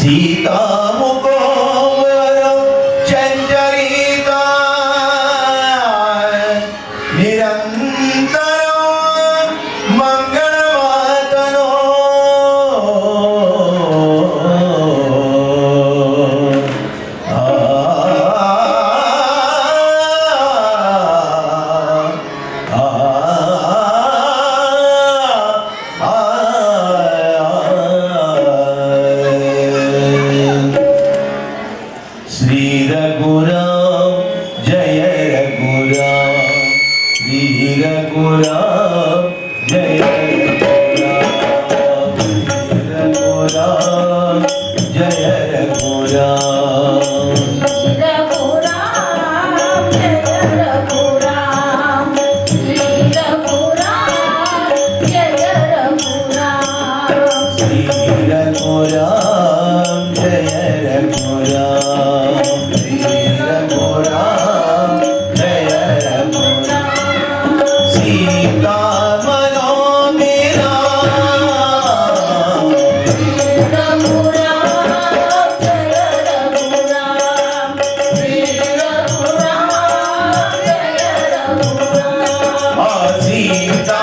सीतामुखोऽवरं चञ्चरिता निरन्तरं मङ्गलवातनो श्री रघुराम जय रघुराम श्री रघुराम जय रघुराम श्री रघुराम जय रघुराम श्री रघुराम जय रघुराम सीता मनोमीरा सीता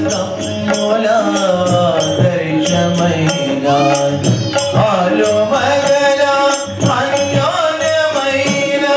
तम्मुला दर्शमैना आलो मगला अन्योन्यमैना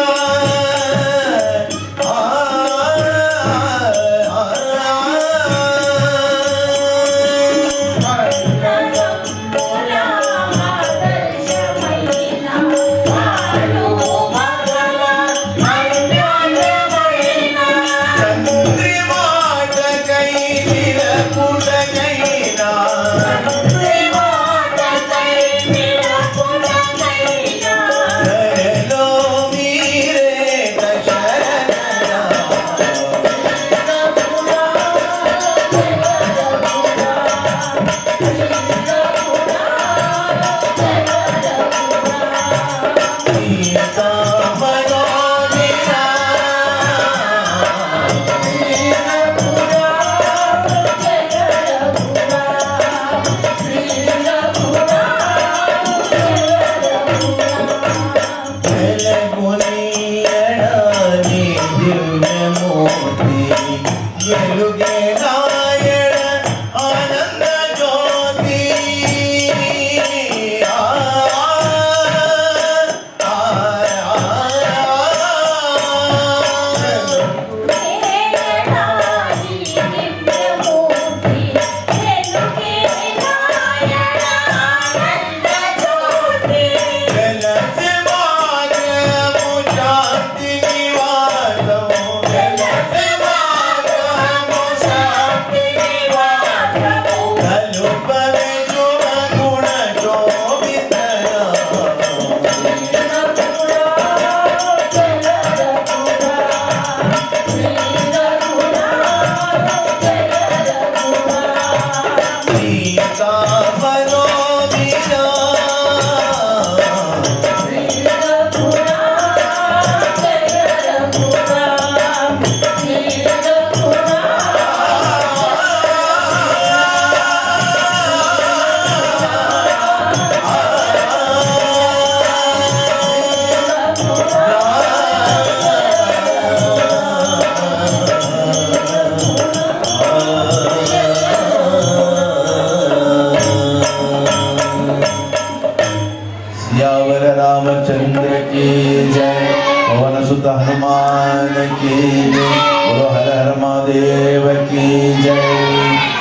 रामचंद्र की जय। पवन सुत हनुमान की जय। बोलो हर हर महादेव की जय।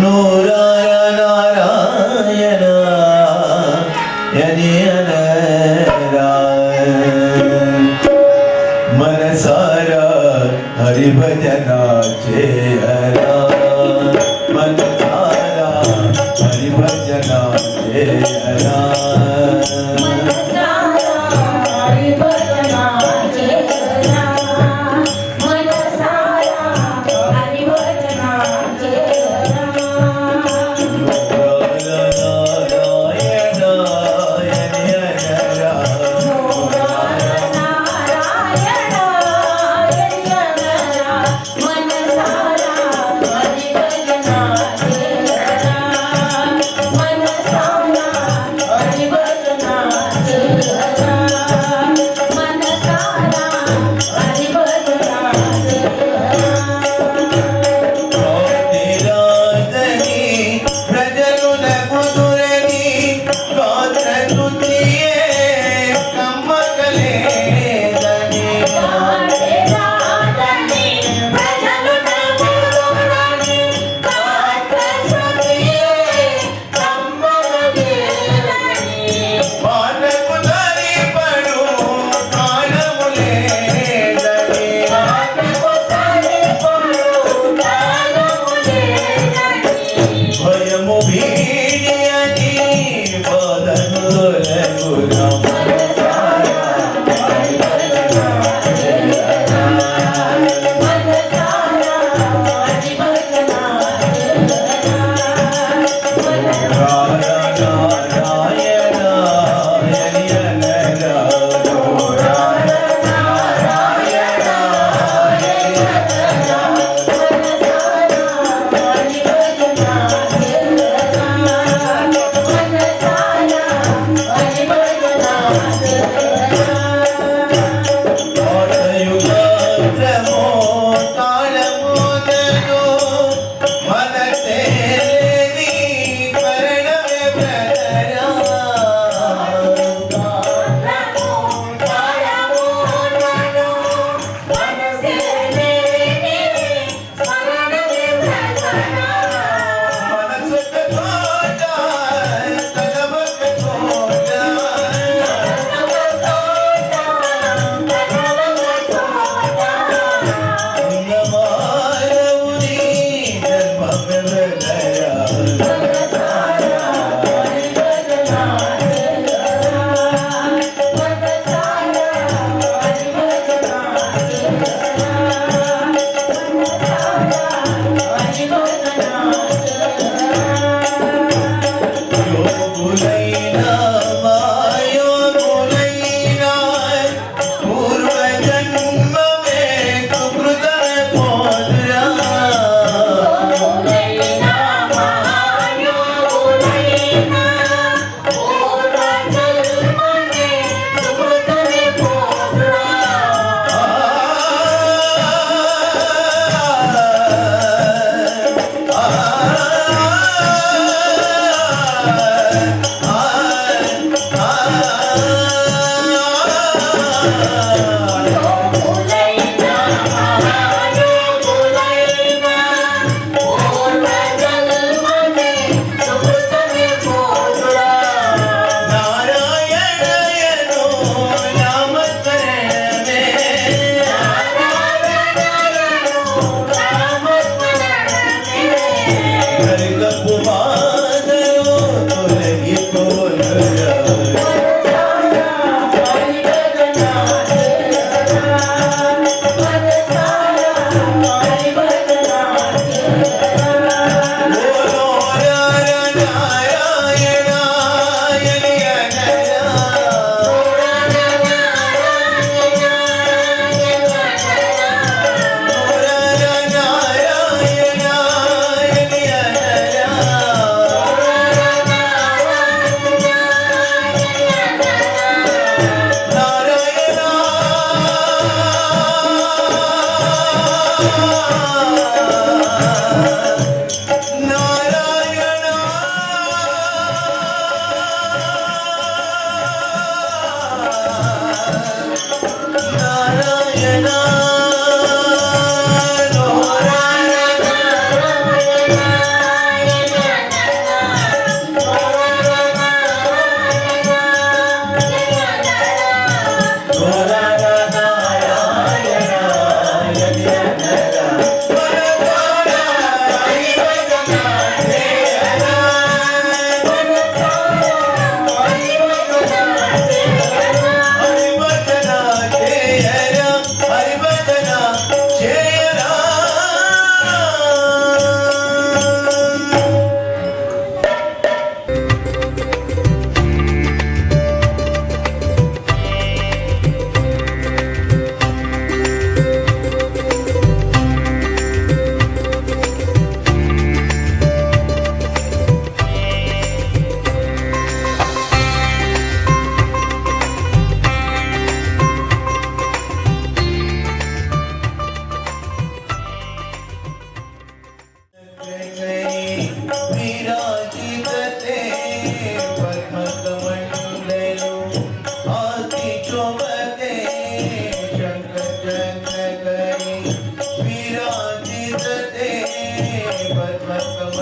నూరార నారాయణ యని అనరా మనసారా హరి భజన చేయరా మనసారా హరి భజన చేయరా మన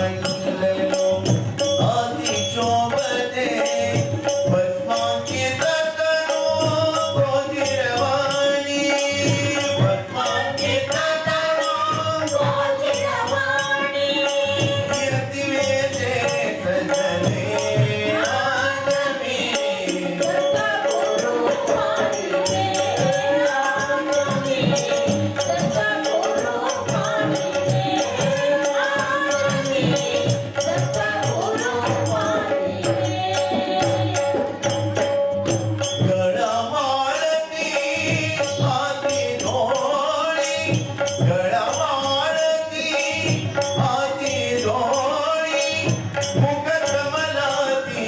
మండలం ఆది శోభతే భస్మాంకితను గోచిరవాణి భస్మాంకితను గోచిరవాణి కీర్తివేదే సజనే ఆగమి దత్తగురు పాణినే ఆగమి దత్తగురు పాణినే ఆగమి దత్తగురు పాణినే గళమాలతి ఆది నోడి గళమాలతి ఆది నోడి ముఖ కమలాతి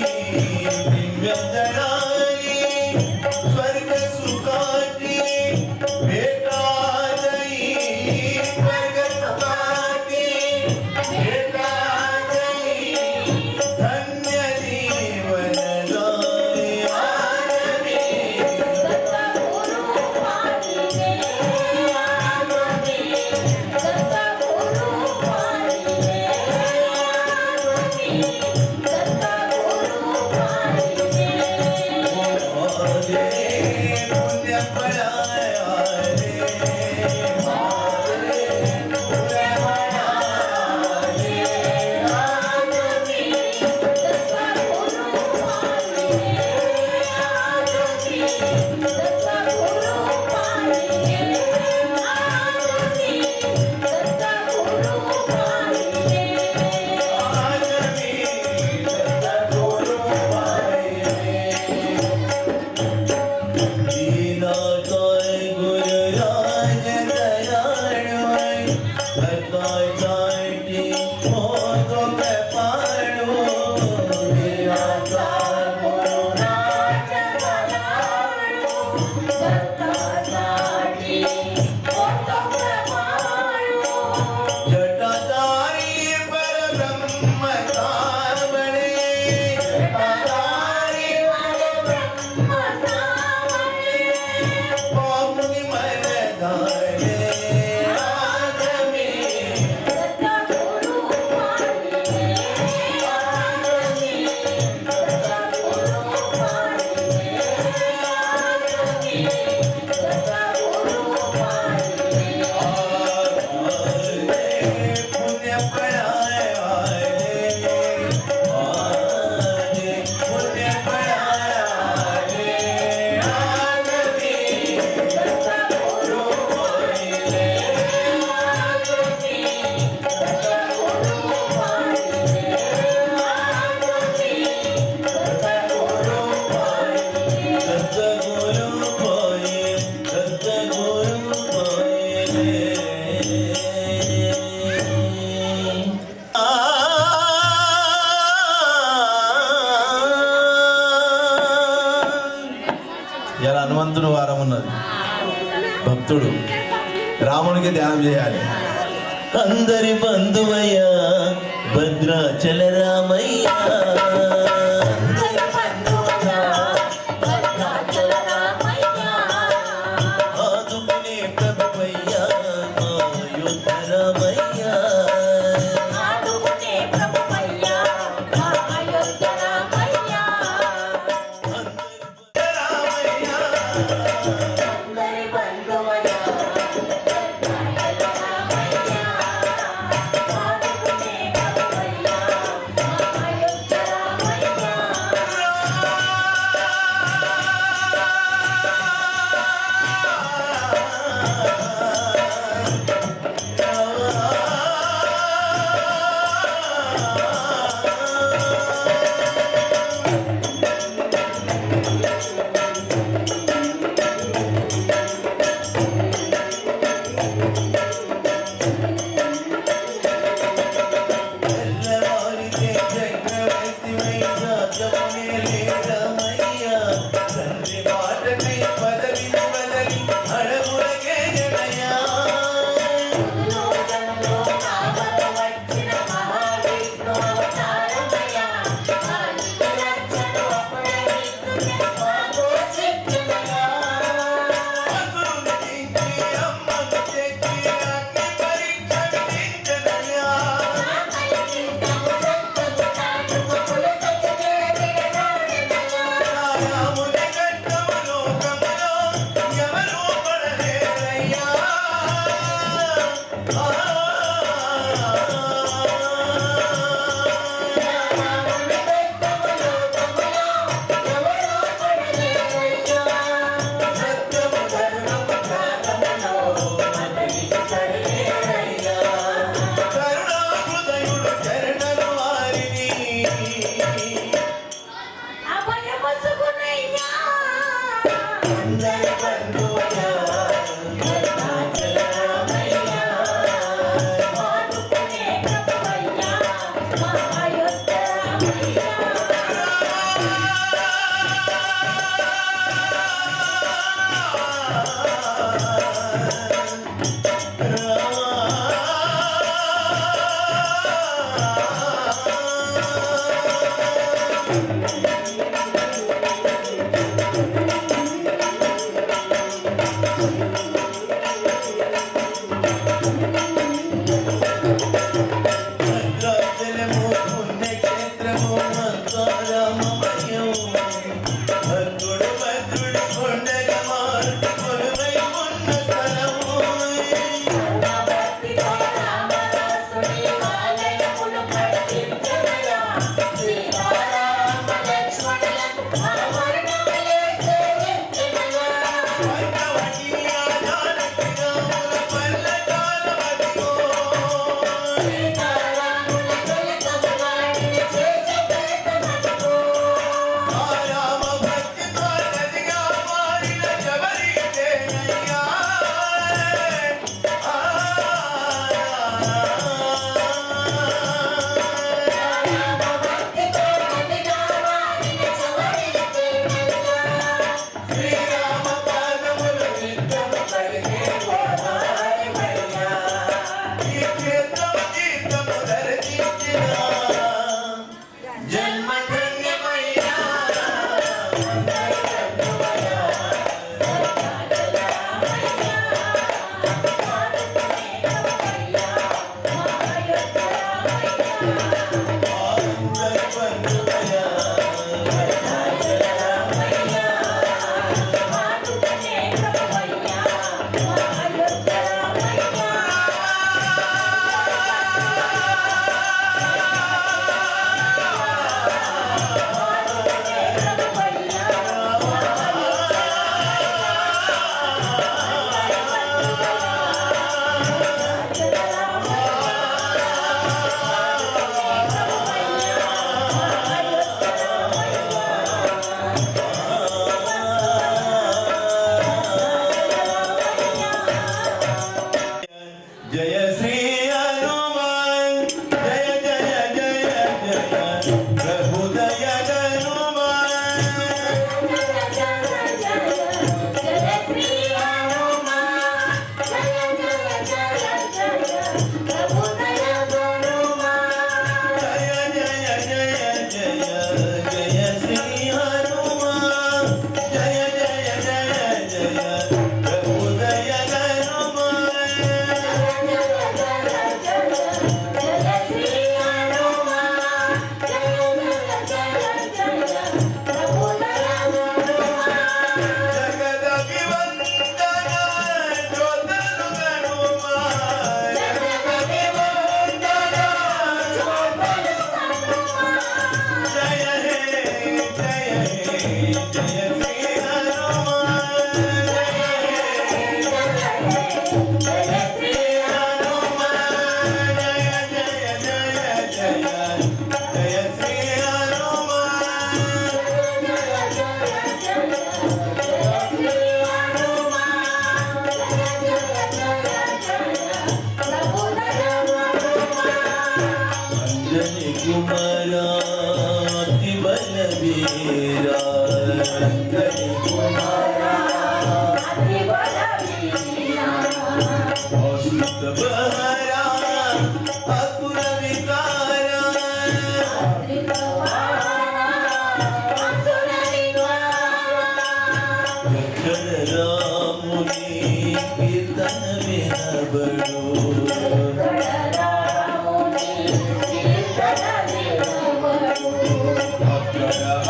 దివ్యదరాయి స్వర్గ సుఖాతి వేదాదయి స్వర్గ సుఖాతి వేదాదయి ధన్య జీవనదాయి ఆనమి దత్తగురు పాణినే ఆగమి దత్తగురు పాణినే ఆగమి దత్తగురు పాణినే ఆదే పుణ్య పరాయ ఆదే ఆదే పుణ్య పరాయ ఆగమి దత్తగురు పాణినే ఆగమి దత్తగురు పాణినే ఆగమి దత్తగురు పాణినే ఆనమి సద్గురు పాయే దీనాకాయ గురు రాజ దయాళుయ్ భక్తాయ సాటి మోతో కృపాళు దీనాకాయ గురు రాజ రాజదయాళు దత్తసాటి కోటప్రభాళు జటాధారి పరబ్రహ్మ సావళి జటాధారి పరబ్రహ్మ సావళి పాముని మరధారే ఆగమి దత్తగురు పాణినే ఆగమి దత్తగురు పాణినే ఆగమి దత్తగురు పాణినే ఆదే పుణ్య పరాయ ఆదే పుణ్య పరాయ ఆగమి దత్తగురు పాణినే ఆగమి దత్తగురు పాణినే ఆగమి దత్తగురు పాణినే సద్గురు పాయే సద్గురు పాయే ఇలా హనుమంతుడు వారం ఉన్నది భక్తుడు రామునికి ధ్యానం చేయాలి అందరి బంధువయ్యా భద్రాచల రామయ్య జగబంధువయ్యా భద్రాచల రామయ్య ఆదుకునే ప్రభువయ్యా మా యుద్ధ రామయ్య ఆదుకునే ప్రభువయ్యా మా అయోధ్య రామయ్య అందరి బంధువయ్యా భద్రాచల రామయ్య ఆదుకునే ప్రభువయ్యా మా అయోధ్య రామయ్య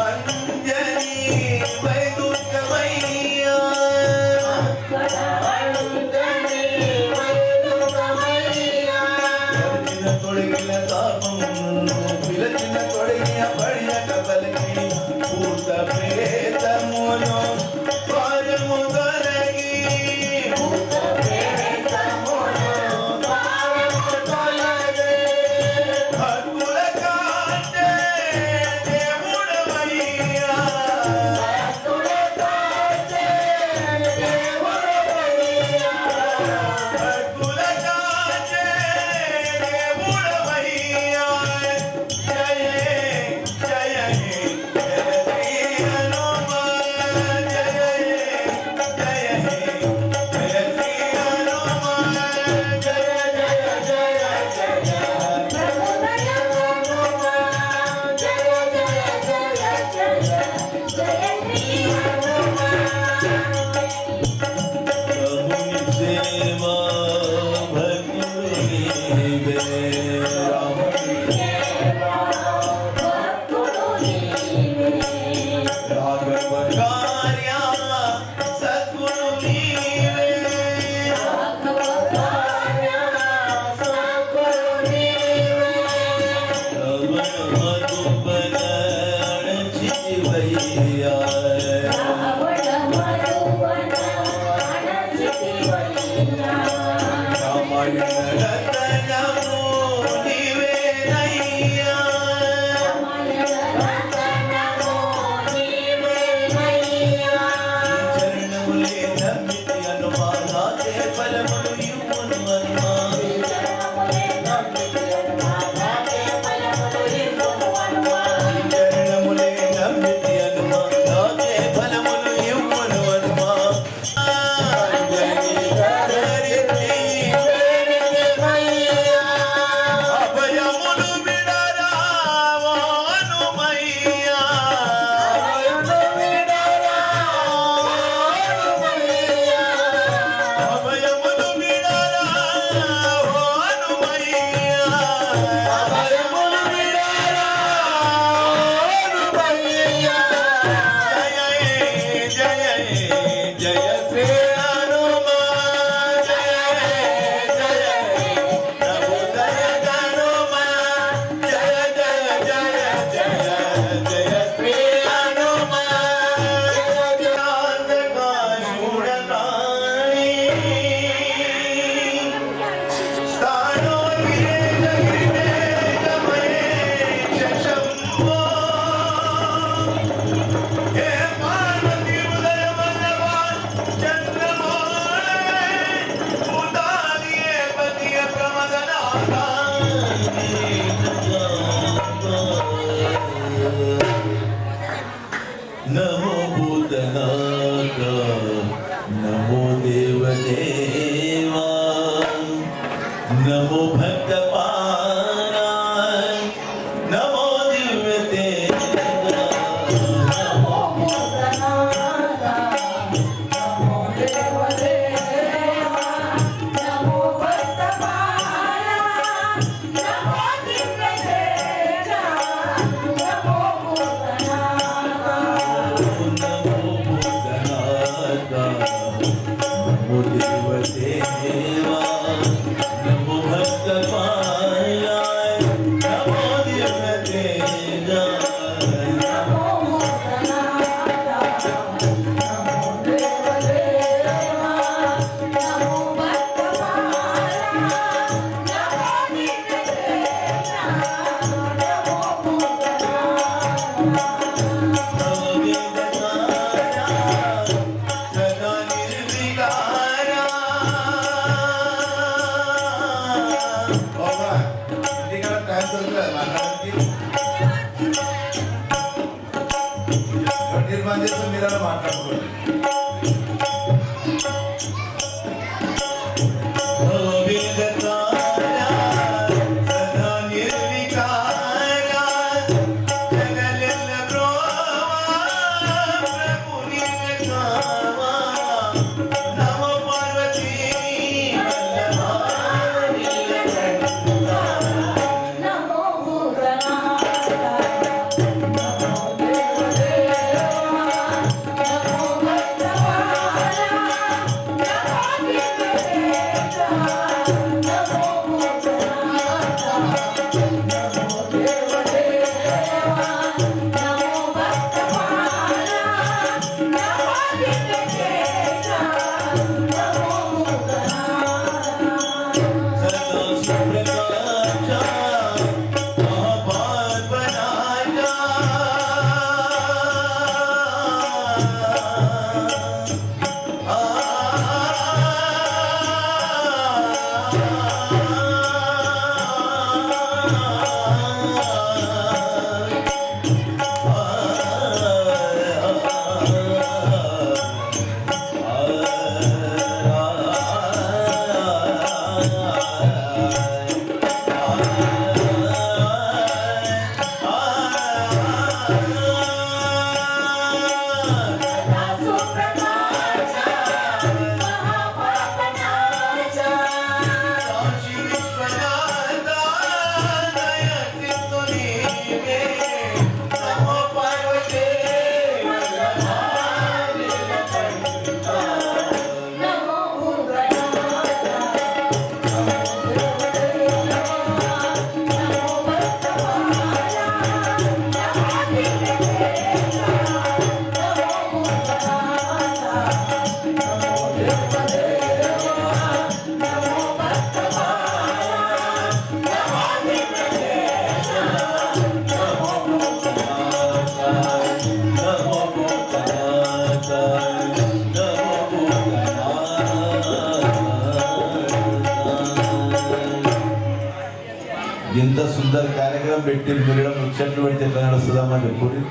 అంజనీ వైదుర్గ నమో భూతనాథ నమో దేవదేవా నమో భక్తమాల నమో దివ్యతేజ నమో భూతనాథ నమో దేవదేవా నమో భక్తపాయ నమో దివ్యతేజ నమో భూతనాథ నమో దేవదేవా నమో భక్తమాల నమో దివ్యతేజ నమో భూతనాథ సదా నిర్వికార బాబా ఇంటికాడ టైం దొరకలేదు మాట్లాడడానికి నిర్మాణం చేస్తే మీరు మాట్లాడుకోండి సదా నిర్వికార జగలెల్ల బ్రోవా ప్రభు నిలకావా నమ పార్వతీ వల్లభా నమో భూతనాథ నమో దేవదేవా నమో భక్తమాల నమో దివ్యతేజ నమో భూతనాథ నమో దేవదేవా నమో భక్తమాల నమో దివ్యతేజ నమో భూతనాథ సదా సుప్రకాశ మహాపార్వనాథ సుప్రకాశ మహాపాపనాశ కాశీ విశ్వనాథ దయచిత్తు నీవే నమో పార్వతీ వల్లభా నీలకంఠ నమో భూతనాథ నమో దేవదేవా నమో భక్తమాల నమో దివ్యతేజ నమో భూతనాథ నమో దేవదేవా నమో భక్తమాల నమో దివ్యతేజ నమో భూతనాథ నమో భూతనాథ నమో భూతనాథ ఎంత సుందర కార్యక్రమం పెట్టి మీరు ముచ్చట్లు పెడితే ఎట్లా నడుస్తుందమ్మా చెప్పుర్రి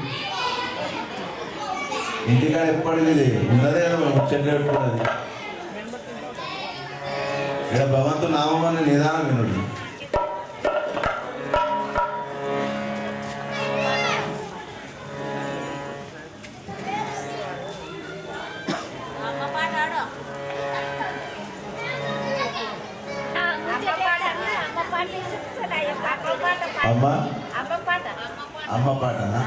ఇంటికాడ ఎప్పటిది ఇది ఉన్నదే ముచ్చట్లు పెట్టుకున్నది ఇక్కడ భగవంతు నామని నిదానం వినుడు అమ్మ పాడాడు అమ్మ అమ్మ పాట అమ్మ పాటనా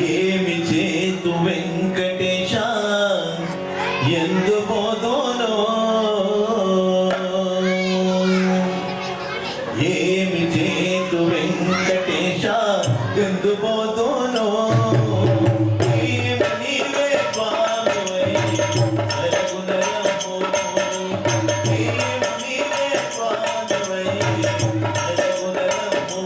ఏమి చేతు వెంకటేశ ఎందు పోదోనో ఏమి చేతు వెంకటేశ ఎందు పోదోనో నీవే స్వామివై అరగునరము నీవే స్వామివై అరగునరము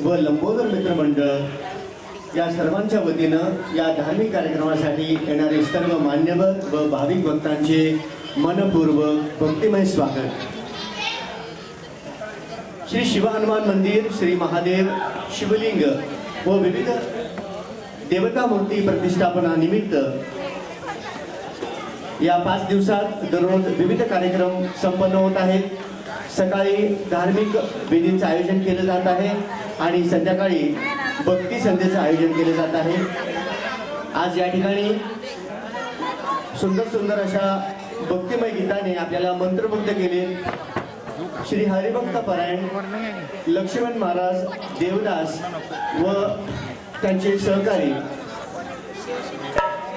व लंबोदर मित्र मंडळ या सर्वांच्या वतीनं या धार्मिक कार्यक्रमासाठी येणारे सर्व मान्यवर व भाविक भक्तांचे मनपूर्वक भक्तिमय स्वागत। श्री शिव हनुमान मंदिर, श्री महादेव शिवलिंग व विविध देवता मूर्ती प्रतिष्ठापनानिमित्त या 5 दिवसात दररोज विविध कार्यक्रम संपन्न होत आहेत। सकाळी धार्मिक विधींचं आयोजन केलं जात आहे आणि संध्याकाळी भक्ती संध्येचं आयोजन केले जात आहे। आज या ठिकाणी सुंदर सुंदर अशा भक्तिमय गीताने आपल्याला मंत्रमुग्ध केले। श्री हरिभक्त परायण लक्ष्मण महाराज देवदास व त्यांचे सहकारी।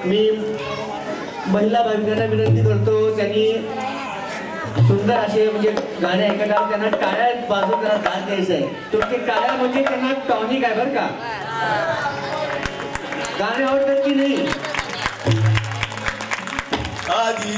मी महिला भाविकांना विनंती करतो, त्यांनी सुंदर असे म्हणजे गाणे ऐकतात, त्यांना टाळ्या वाजवून त्यांना दाद द्यायचं आहे। तुमचे टाळ्या म्हणजे त्यांना टॉनिक आहे बरं का। गाणे आवडतात की नाही? आदि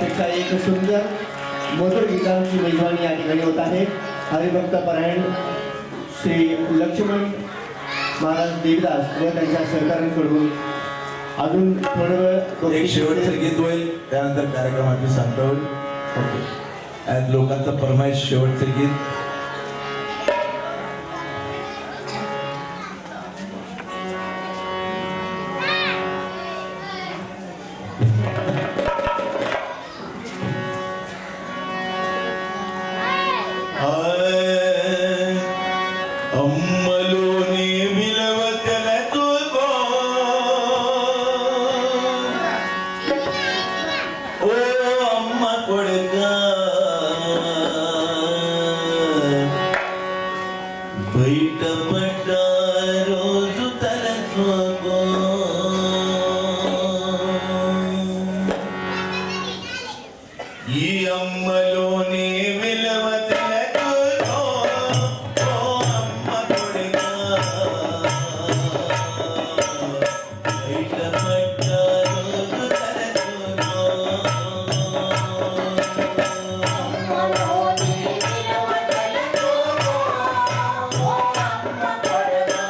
एकापेक्षा एक सुंदर मधुर गीतांची मेजवानी या ठिकाणी होत आहे. हरिभक्त परायण श्री लक्ष्मण महाराज देवदास व त्यांच्या सहकाऱ्यांकडून अजून थोडं वेळ एक शेवटचं गीत होईल, त्यानंतर कार्यक्रमाची सांगता होईल. आज लोकांचं फरमाईश शेवटचं गीत. अम्मलोने विलवतला तुगो ओ अम्मा कोडका बैठ पट्टा रोज तला तुगो ఈ అమ్మలోనే విలవతల తుగో ఓ అమ్మ కొడుకా బయట పట్ట రోజు తలచుగో అమ్మలోని విలువతల తుగో ఓ అమ్మ కొడుకా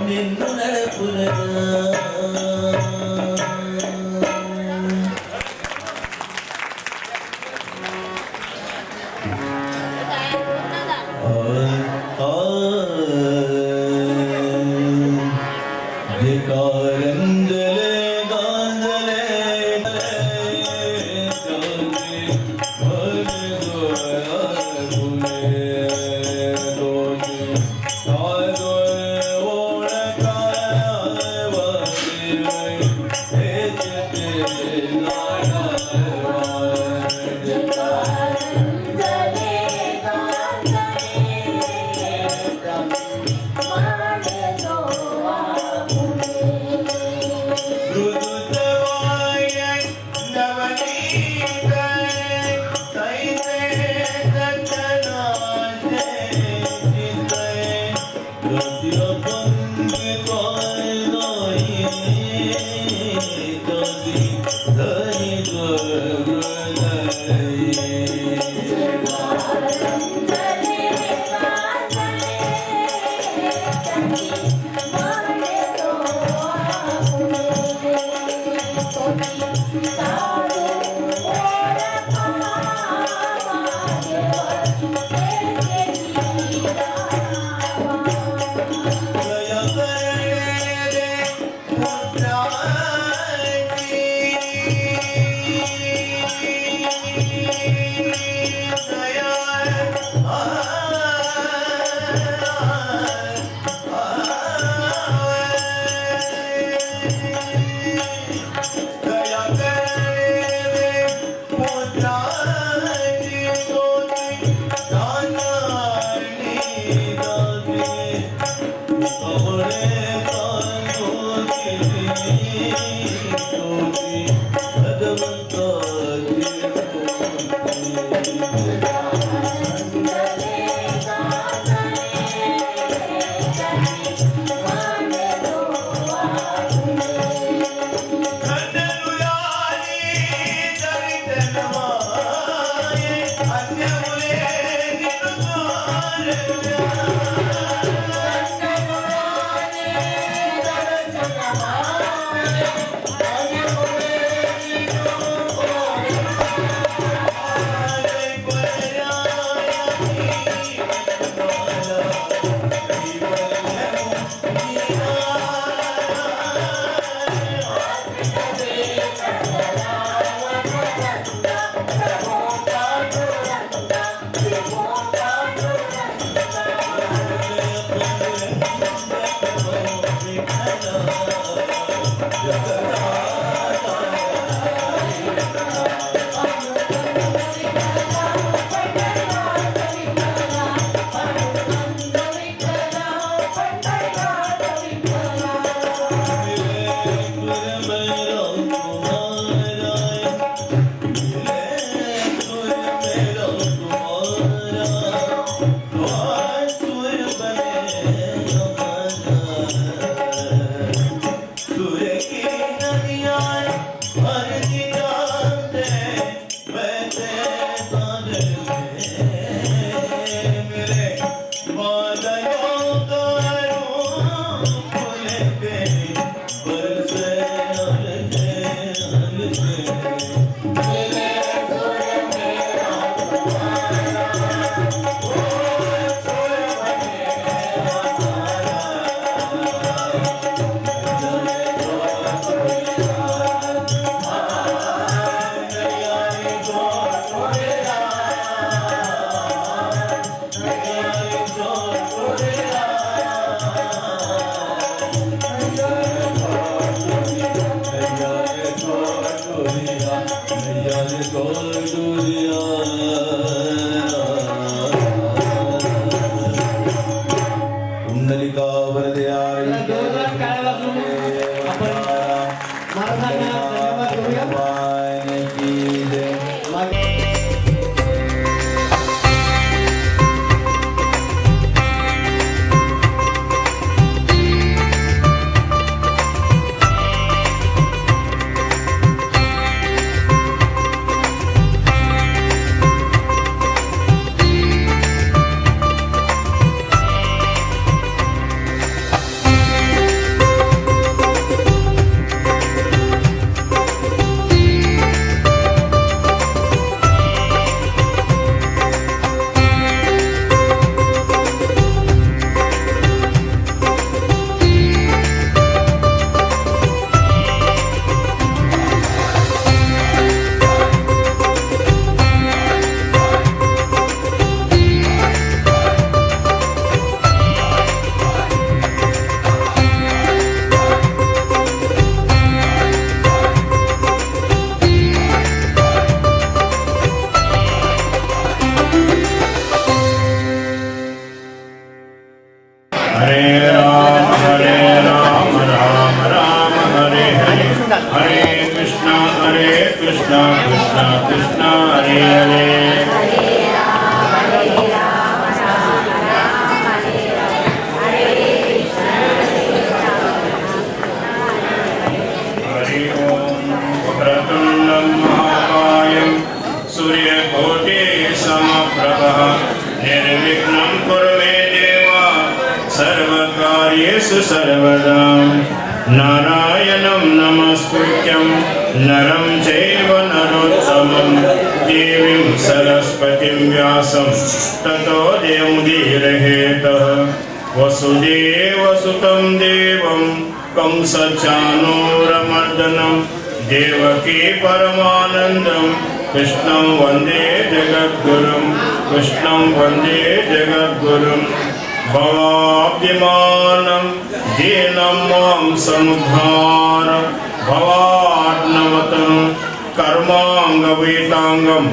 నిన్ను నడపునగా प्रभः निर्विघ्नं कुरु मे देव सर्वकार्येषु सर्वदा नारायणं नमस्कृत्यं नरं चैव नरोत्तमं देवीं सरस्वतीं व्यासं ततो जयमुदीरयेतः वसुदेवसुतं देवं कंसचाणूरमर्दनं देवकी परमानन्दं कृष्णं वन्दे जगद्गुरुं भवाब्धिमानं दीनं मां समुद्धार भवार्णवतं कर्माङ्गवीताङ्गं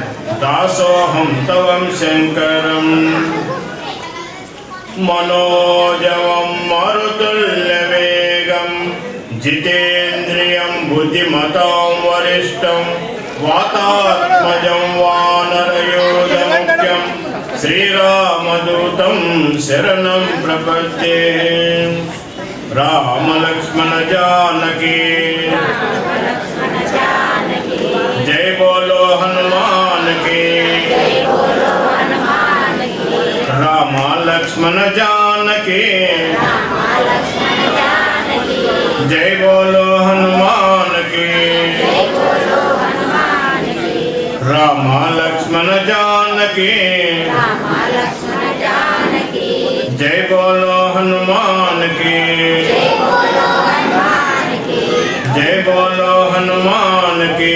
दासोऽहं तवं शङ्करम् मनोजवं मरुतुल्यवेगं जितेन्द्रियं बुद्धिमतां वरिष्ठं वातात्मजं वानरयोधमुख्यं श्रीरामदूतं शरणं प्रपद्ये रामलक्ष्मण जानकी जय बोलो हनुमान की राम लक्ष्मण जानकी जय बोलो हनुमान की राम लक्ष्मण जानकी जय बोलो हनुमान की जय बोलो हनुमान की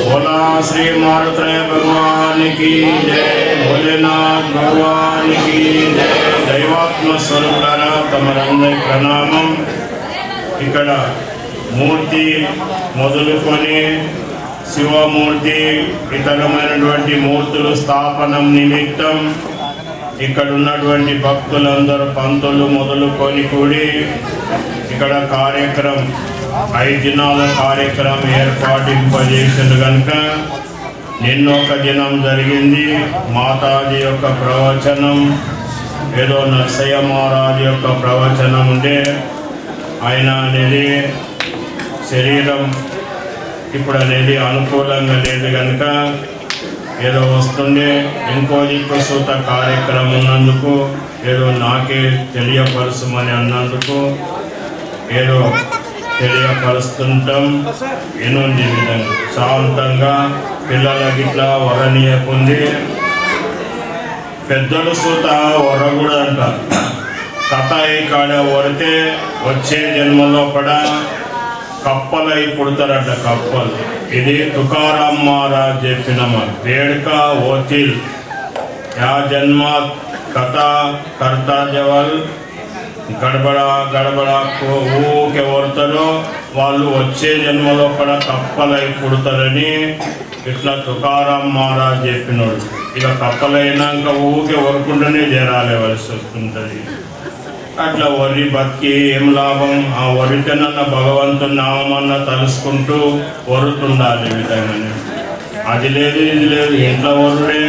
बोला श्री मारुतराय भगवान की जय भोलेनाथ भगवान की जय దైవాత్మ స్వరూపారా తమరందరి ప్రణామం ఇక్కడ మూర్తి మొదలుకొని శివమూర్తి ఇతరమైనటువంటి మూర్తులు స్థాపనం నిమిత్తం ఇక్కడ ఉన్నటువంటి భక్తులందరూ పంతులు మొదలుకొని కూడి ఇక్కడ కార్యక్రమం 5 దినాల కార్యక్రమం ఏర్పాటింపజేసింది కనుక నిన్నొక దినం జరిగింది మాతాజీ యొక్క ప్రవచనం ఏదో నరసయ్య మహారాజు యొక్క ప్రవచనం ఉండే ఆయన అనేది శరీరం ఇప్పుడు అనేది అనుకూలంగా లేదు కనుక ఏదో వస్తుండే ఇంకో దిక్కు సూత కార్యక్రమం ఉన్నందుకు ఏదో నాకే తెలియపరచమని అన్నందుకు ఏదో తెలియపరుస్తుంటాం ఎనుంది విధంగా శాంతంగా పిల్లలకి ఇట్లా వరనీయకుంది పెద్దలు సూత వరగుడు అంట కథాయి కాడ వరితే వచ్చే జన్మలో కూడా కప్పలై పుడతారట కప్పలు ఇది తుకారాం మహారాజ్ చెప్పిన వేడుక ఓతిల్ యా జన్మ కథ కర్తా జవల్ గడబడా గడబడా ఊకే వరతారో వాళ్ళు వచ్చే జన్మలో కూడా కప్పలై పుడతారని ఇట్లా తుకారాం మహారాజ్ చెప్పినోడు ఇక కప్పలైనాక ఊకే వరకుండానే చేరాలేవలసి వస్తుంటుంది అట్లా వరి బతికి ఏం లాభం ఆ వరితేనన్న భగవంతుని నామన్న తలుసుకుంటూ వరుతుండాలి విధంగానే అది లేదు ఇది లేదు ఇంట్లో వరుడే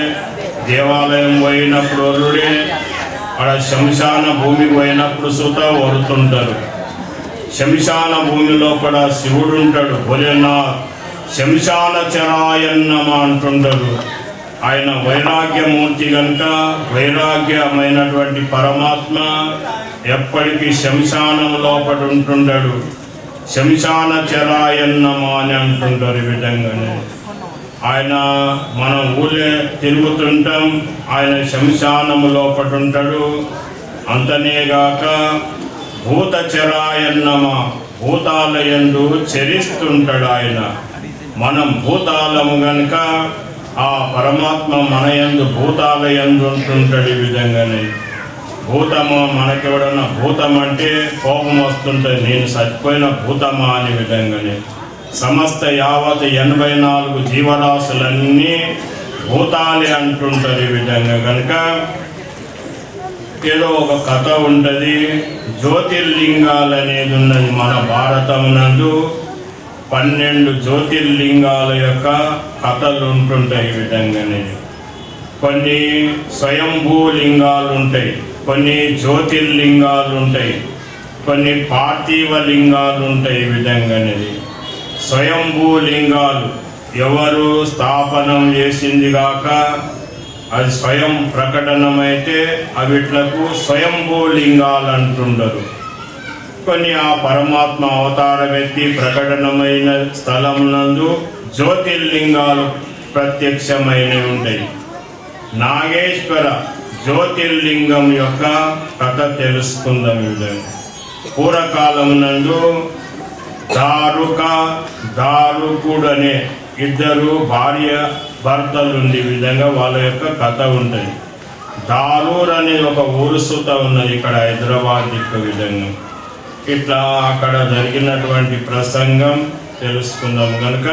దేవాలయం పోయినప్పుడు వరుడే అక్కడ శంశాన భూమికి పోయినప్పుడు సుత వరుతుంటారు శంశాన భూమిలో కూడా శివుడు ఉంటాడు భోలేనాథ్ శంశాన చరాయన్నమ అంటుంటారు ఆయన వైరాగ్యమూర్తి కనుక వైరాగ్యమైనటువంటి పరమాత్మ ఎప్పటికీ శంశానం లోపల ఉంటుంటాడు శంశాన చరాయన్నమ అని అంటుంటారు ఈ విధంగానే ఆయన మనం ఊళ్ళే తిరుగుతుంటాం ఆయన శంశానము లోపల ఉంటాడు అంతనేగాక భూత చరాయన్నమ భూతాలయందు చరిస్తుంటాడు ఆయన మనం భూతాలము గనుక ఆ పరమాత్మ మన యందు భూతాలయందు ఉంటుంటాడు ఈ విధంగానే భూతము మనకెవడన్నా భూతం అంటే కోపం వస్తుంటుంది నేను చచ్చిపోయిన భూతమా అనే విధంగానే సమస్త యావత్ 84 జీవరాశులన్నీ భూతాలే అంటుంటారు ఈ విధంగా కనుక ఏదో ఒక కథ ఉంటుంది జ్యోతిర్లింగాలు అనేది ఉన్నది మన భారతమునందు 12 జ్యోతిర్లింగాల యొక్క కథలు ఉంటుంటాయి ఈ విధంగానే కొన్ని స్వయంభూ లింగాలు ఉంటాయి కొన్ని జ్యోతిర్లింగాలు ఉంటాయి కొన్ని పార్థివ లింగాలు ఉంటాయి ఈ విధంగానే స్వయంభూ లింగాలు ఎవరు స్థాపనం చేసింది గాక అది స్వయం ప్రకటనమైతే అవిట్లకు స్వయంభూ లింగాలు అంటుండరు. కొన్ని ఆ పరమాత్మ అవతారం ఎత్తి ప్రకటనమైన స్థలం నందు జ్యోతిర్లింగాలు ప్రత్యక్షమైనవి ఉంటాయి. నాగేశ్వర జ్యోతిర్లింగం యొక్క కథ తెలుసుకుందాం. పూర్వకాలం నందు దారుకుడు అనే ఇద్దరు భార్య భర్తలు ఉండే విధంగా వాళ్ళ యొక్క కథ ఉంటుంది. దారూర్ అనే ఒక ఊరు సుత ఉన్నది ఇక్కడ హైదరాబాద్ దిక్కు విధంగా. ఇట్లా అక్కడ జరిగినటువంటి ప్రసంగం తెలుసుకుందాం. కనుక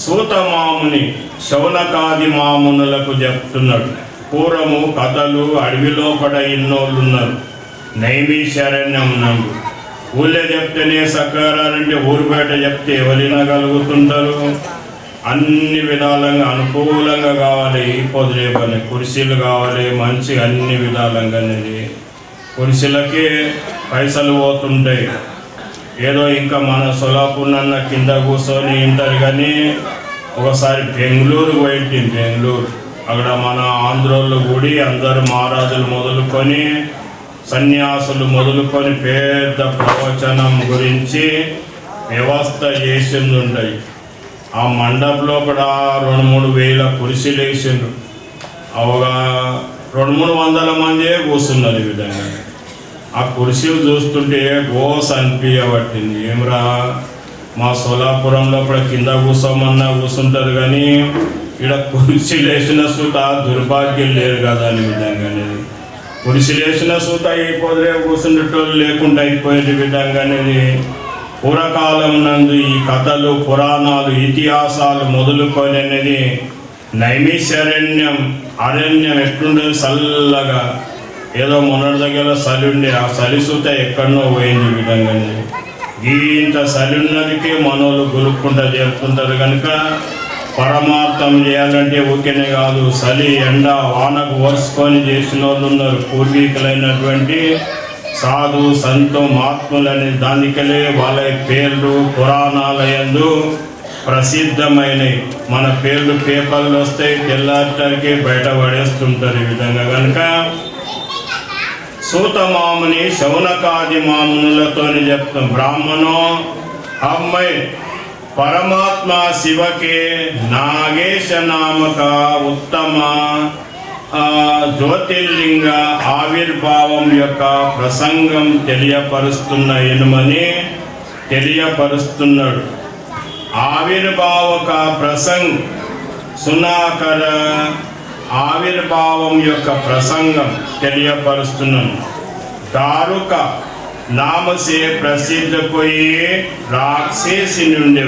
సూతమాముని శౌనకాది మామునులకు చెప్తున్నాడు. పూర్వము కథలు అడవిలో పడ ఇన్నోళ్ళు ఉన్నారు. నైమిషారణ్యం నందు ఊళ్ళో చెప్తేనే సకారాలంటే ఊరు బయట చెప్తే ఎవరైనా కలుగుతుంటారు. అన్ని విధాలంగా అనుకూలంగా కావాలి. ఈ పొద్దునే పని కుర్చీలు కావాలి మంచి అన్ని విధాలంగా అనేది కుర్చీలకే పైసలు పోతుంటాయి. ఏదో ఇంకా మన సొలాపూర్ణన్న కింద కూర్చొని వింటారు. కానీ ఒకసారి బెంగళూరు పోయింది. బెంగళూరు అక్కడ మన ఆంధ్రోళ్ళు గుడి అందరు మహారాజులు మొదలుకొని సన్యాసులు మొదలుకొని పెద్ద ప్రవచనం గురించి వ్యవస్థ చేసింది ఉంటాయి. ఆ మండపంలో కూడా 2-3 వేల కుర్చీలు వేసిండ్రు. ఒక 200-300 మందే కూర్చున్నారు. ఈ విధంగా ఆ కుర్చీలు చూస్తుంటే గోస్ అనిపించబట్టింది. ఏమరా మా సోలాపురంలో కూడా కింద కూర్చోమన్నా కూర్చుంటారు కానీ ఇక్కడ కుర్చీలు వేసిన సూత దుర్భాగ్యం లేదు కదా అనే విధంగా. కుర్చీలు వేసిన సూత ఈ పొద్దునే కూర్చుండేటోళ్ళు లేకుండా అయిపోయేది విధంగా అనేది. పూర్వకాలం నందు ఈ కథలు పురాణాలు ఇతిహాసాలు మొదలుకొని అనేది నైమిషారణ్యం అరణ్యం ఎట్లుండేది చల్లగా. ఏదో మొన్నటి దగ్గర చలి ఉండే ఆ చలి సూత ఎక్కడనో పోయింది విధంగా. ఇంత చలి ఉన్నదికే మనోళ్ళు గురుక్కుంటా చేరుతుంటారు. కనుక పరమార్థం చేయాలంటే ఊరికేనే కాదు, చలి ఎండ వానకు వరుసుకొని చేసిన వాళ్ళు ఉన్నారు. పూర్వీకులైనటువంటి సాధు సంతు మహాత్ములని దానికలే వాళ్ళ పేర్లు పురాణాలయందు ప్రసిద్ధమైనవి. మన పేర్లు పేపర్లు వస్తాయి, తెల్లారికి బయట పడేస్తుంటారు. ఈ విధంగా కనుక సూతమాముని శౌనకాది మామునులతోని చెప్తాం. బ్రాహ్మణో అమ్మాయి పరమాత్మ శివకే నాగేశ నామక ఉత్తమ జ్యోతిర్లింగ ఆవిర్భావం యొక్క ప్రసంగం తెలియపరుస్తున్న ఎనుమని తెలియపరుస్తున్నాడు. ఆవిర్భావక ప్రసంగ సునాకర ఆవిర్భావం యొక్క ప్రసంగం తెలియపరుస్తున్నాను. దారుక నామసే ప్రసిద్ధ పోయి రాక్షసి నుండి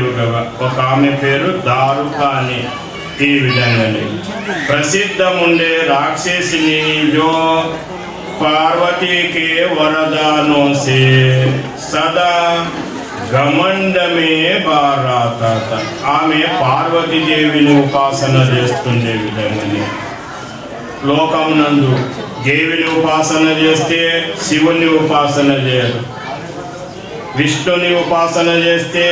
ఒక ఆమె పేరు దారుక అని. ఈ విధంగానే ప్రసిద్ధం ఉండే రాక్షసిని జో పార్వతీకి వరదానో సే సదా గమండమే బారాత. ఆమె పార్వతీదేవిని ఉపాసన చేస్తుండే విధంగానే. లోకం నందు దేవిని ఉపాసన చేస్తే శివుని ఉపాసన చేయరు, విష్ణుని ఉపాసన చేస్తే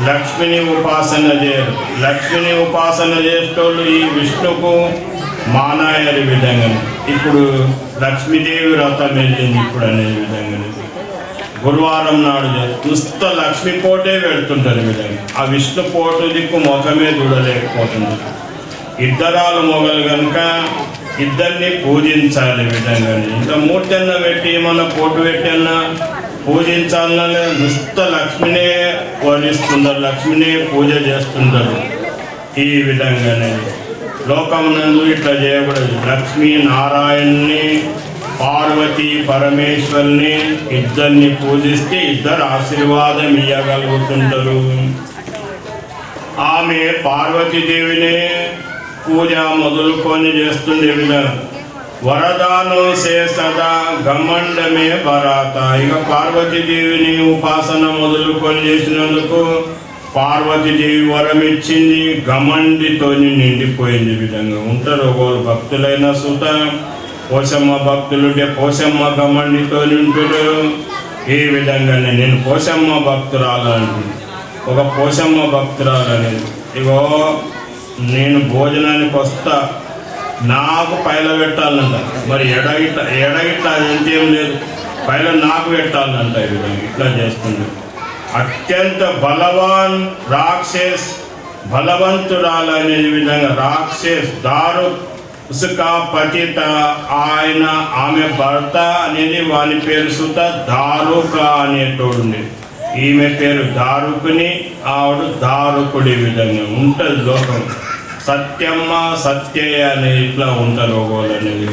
లక్ష్మిని ఉపాసన చేయరు. లక్ష్మిని ఉపాసన చేసేటోళ్ళు ఈ విష్ణుకు మానాయని విధంగా. ఇప్పుడు లక్ష్మీదేవి వ్రతం వెళ్ళింది ఇప్పుడు అనే విధంగా. గురువారం నాడు దుస్త లక్ష్మి పోటే పెడుతుంటారు విధంగా. ఆ విష్ణు పోటు దిక్కు ముఖమే చూడలేకపోతుంది. ఇద్దరాలు మొగలు కనుక ఇద్దరిని పూజించాలి విధంగా. ఇంకా మూర్తన్న పెట్టి మన పోటు పెట్టన్నా పూజించాలనే దుస్త లక్ష్మినే వరిస్తుంటారు, లక్ష్మినే పూజ చేస్తుంటారు. ఈ విధంగానే లోకమునందు ఇట్లా చేయకూడదు. లక్ష్మీ నారాయణ్ణి పార్వతీ పరమేశ్వరుని ఇద్దరిని పూజిస్తే ఇద్దరు ఆశీర్వాదం ఇయ్యగలుగుతుంటారు. ఆమె పార్వతీదేవిని పూజ మొదలుకొని చేస్తుండే విధంగా. వరదానో సే సదా గమండమే బరాత. ఇక పార్వతీదేవిని ఉపాసన మొదలుకొని చేసినందుకు పార్వతీదేవి వరం ఇచ్చింది, గమండితో నిండిపోయింది విధంగా. ఉంటారు ఒకరు భక్తులైన సుత పోషమ్మ భక్తులుంటే పోషమ్మ గమండితో నింటుడు. ఈ విధంగానే నేను పోషమ్మ భక్తురాలు అంటుంది. ఒక పోషమ్మ భక్తురాలు అనేది ఇగో నేను భోజనానికి వస్తా, నాకు పైల పెట్టాలంట. మరి ఎడగిట్ట అదేం లేదు, పైల నాకు పెట్టాలంట. ఈ విధంగా ఇట్లా చేస్తుంది. అత్యంత బలవాన్ రాక్షస్, బలవంతురాలనే విధంగా రాక్షస్ దారు ఉసుక పతిత, ఆయన ఆమె భర్త అనేది వాని పేరు సుత దారుక అనేటోడు ఉండేది. ఈమె పేరు దారుకుని, ఆవిడ దారుకుడి విధంగా ఉంటుంది లోకం. సత్యమ్మ సత్యయ్య అనేది ఇట్లా ఉంటారు ఒకళ్ళు అనేది.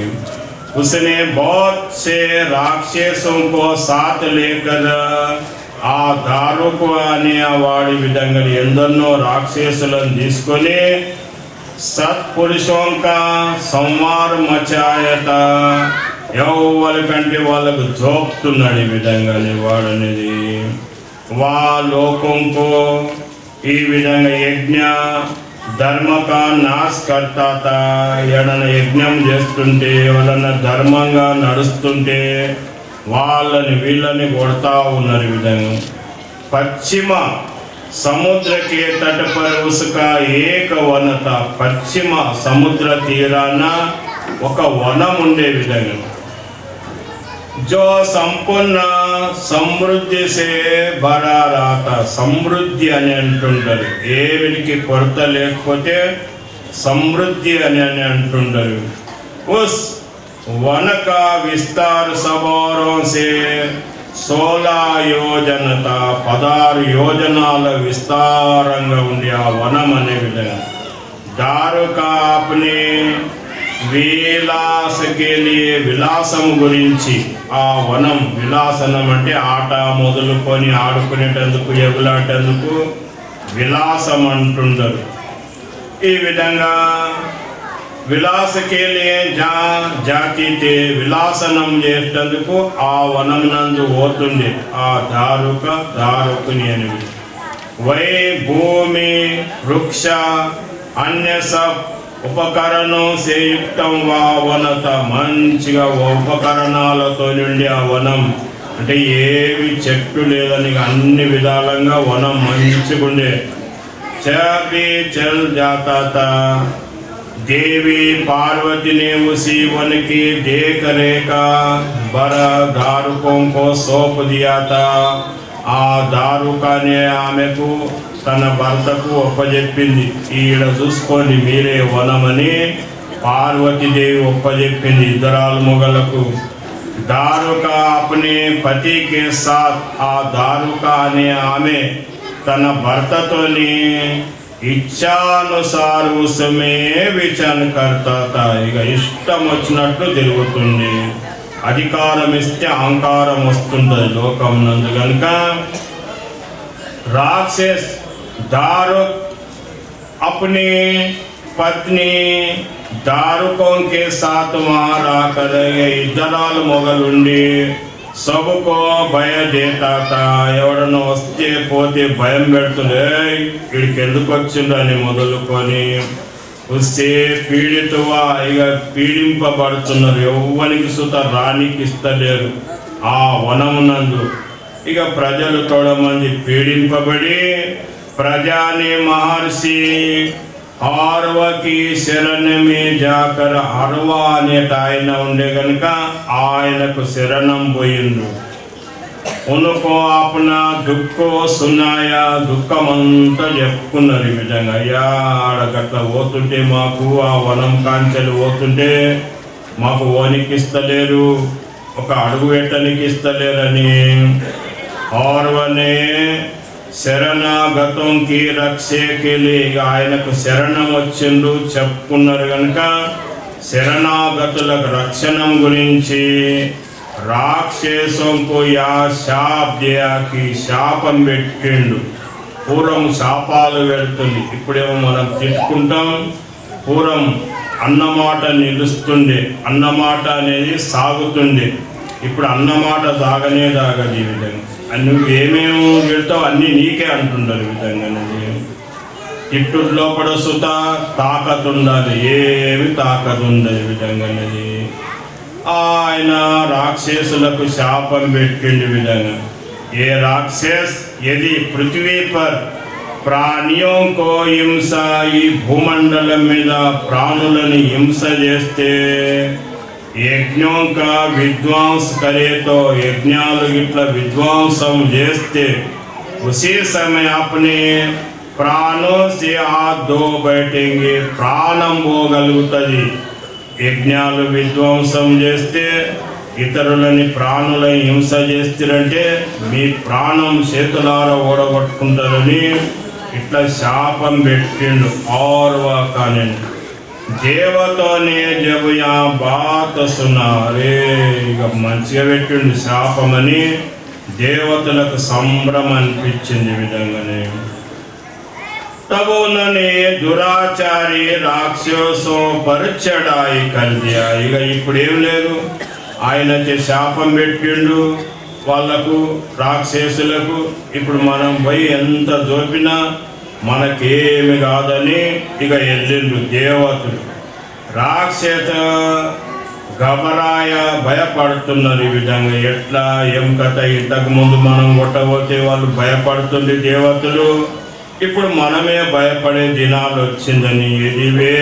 उसने बहुत से राक्षसों को साथ लेकर ఆ దారుకు అనే వాడి విధంగా ఎందరినో రాక్షసులను తీసుకొని సత్పురుషోంక సంవార మచాయత, ఎవరి కంటే వాళ్ళకు జోపుతున్నాడు ఈ విధంగా వాడనేది. వా లోకంకు ఈ విధంగా యజ్ఞ ధర్మక నాశ కర్తాత, ఎడన యజ్ఞం చేస్తుంటే వాళ్ళని ధర్మంగా నడుస్తుంటే వాళ్ళని వీళ్ళని కొడతా ఉన్నారు. ఈ విధంగా పశ్చిమ సముద్ర के तट पर उसका एक वन था. పశ్చిమ సముద్ర తీరాన ఒక వనం ఉండే విధంగా जो సంపూర్ణ సమృద్ధి సే భరా రాత, సమృద్ధి అని అంటుంటారు. ఏమిటికి కొరత లేకపోతే సమృద్ధి అని అంటుంటారు. ఉస్ वन का विस्तार सबौरों से 16 యోజనత, 16 యోజనాల విస్తారంగా ఉండి ఆ వనం అనే విధంగా. దారుక అప్నే విలాసకెళ్ళి, విలాసం గురించి ఆ వనం, విలాసనం అంటే ఆట మొదలుకొని ఆడుకునేటందుకు ఎగులాటందుకు విలాసం అంటుండరు. ఈ విధంగా విలాసకెళ్ళి జాతి విలాసనం చేసేందుకు ఆ వనం నందు పోతుండే ఆ దారుకుని అని. వై భూమి వృక్ష అన్య సబ్ ఉపకరణం సేయుక్తం వా వనత, మంచిగా ఉపకరణాలతో నుండి ఆ వనం అంటే ఏవి చెట్టు లేదని అన్ని విధాలంగా వనం మంచిగా ఉండే. చబి చల్ జాత देवी पार्वती ने उसी वन की देख रेखा बड़ा दारुकों को सौंप दिया था. ఆ దారుకానే ఆమెకు తన భర్తకు ఒప్పజెప్పింది. ఈడ చూసుకొని మీరే వనమని పార్వతీదేవి ఒప్పజెప్పింది ఇద్దరాలు మొగలకు. దారుక అప్నే పతి కే సాత్, ఆ దారుక అనే ఆమె తన భర్తతోని ఇచ్చానుసార్ ఉసమే విచన్ కర్తాత, ఇక ఇష్టం వచ్చినట్లు తిరుగుతుంది. అధికారం ఇస్తే అహంకారం వస్తుంటుంది లోకం నందు. కనుక రాక్షస్ दारुक अपनी पत्नी दारुकों के साथ वहाँ रहकर इधराल మొగలుండి सबको భయ దేతాత, ఎవడన్నా వస్తే పోతే భయం పెడుతుండే, వీడికి ఎందుకు వచ్చిండని మొదలుకొని వస్తే పీడితువా, ఇక పీడింపబడుతున్నారు. ఎవ్వనికి సుత రానికి ఇస్తలేరు ఆ వనమునందు. ఇక ప్రజలు తోడమంది పీడింపబడి ప్రజాని మహర్షి ఆర్వకి శరణమే జాకర, అర్వ అనేట ఆయన ఉండే కనుక ఆయనకు శరణం పోయిండు. ఉనుకో ఆపన దుఃఖో సున్నాయా, దుఃఖమంతా చెప్పుకున్నారు ఈ విధంగా. అయ్యా ఆడగట్ల పోతుంటే మాకు ఆ వనం కాంచెలు పోతుంటే మాకు ఓనికిస్తలేరు, ఒక అడుగు పెట్టనికి ఇస్తలేరని ఆర్వనే శరణాగతంకి రక్షేకెళ్ళి ఆయనకు శరణం వచ్చిండు చెప్పుకున్నారు కనుక శరణాగతులకు రక్షణం గురించి రాక్షసంకు యా శాప్ దేయాకి శాపం పెట్టిండు. పూర్వం శాపాలు పెడుతుంది, ఇప్పుడేమో మనం తిట్టుకుంటాం. పూర్వం అన్నమాట నిలుస్తుండే, అన్నమాట అనేది సాగుతుండే. ఇప్పుడు అన్నమాట దాగనే దాగదు. ఈ విధంగా నువ్వు ఏమేమి పెడతావు అన్నీ నీకే అంటుంటారు. ఈ విధంగా తిట్టుడు లోపల సుత తాకత్ ఉండాలి, ఏమి తాకత్ ఉండదు. ఈ విధంగా ఆయన రాక్షసులకు శాపం పెట్టిండు విధంగా. ఏ రాక్షస్ यदि पृथ्वी पर ప్రాణియోं को హింస, ఈ భూమండలం మీద ప్రాణులను హింస చేస్తే యజ్ఞోं का विध्वंस करे तो యజ్ఞాలు ఇట్లా విధ్వంసం చేస్తే उसी समय अपने ప్రాణం से हाथ धो बैठेंगे, ప్రాణం పోగలుగుతుంది. యజ్ఞాలు విధ్వంసం చేస్తే ఇతరులని ప్రాణులని హింస చేస్తారంటే మీ ప్రాణం చేతులార ఓడగొట్టుకుంటారని ఇట్లా శాపం పెట్టిండు. ఆర్వా కానీ దేవతోనే జబయా బాత సునారే, ఇక మంచిగా పెట్టిండు శాపమని. దేవతలకు సంభ్రమం అనిపించింది విధంగానే. तब उन्होंने दुराचारी राक्षसों पर चढ़ाई कर दिया. ఇక ఇప్పుడు ఏం లేదు, ఆయనకి శాపం పెట్టిండు వాళ్ళకు, రాక్షసులకు. ఇప్పుడు మనం పోయి ఎంత దోపినా మనకేమి కాదని ఇక వెళ్ళిండు దేవతలు. రాక్షస గబరాయ భయపడుతున్నారు ఈ విధంగా. ఎట్లా ఏం కథ, ఇంతకు ముందు మనం కొట్టబోతే వాళ్ళు భయపడుతుంది దేవతలు, ఇప్పుడు మనమే భయపడే దినాలు వచ్చిందని. ఇదివే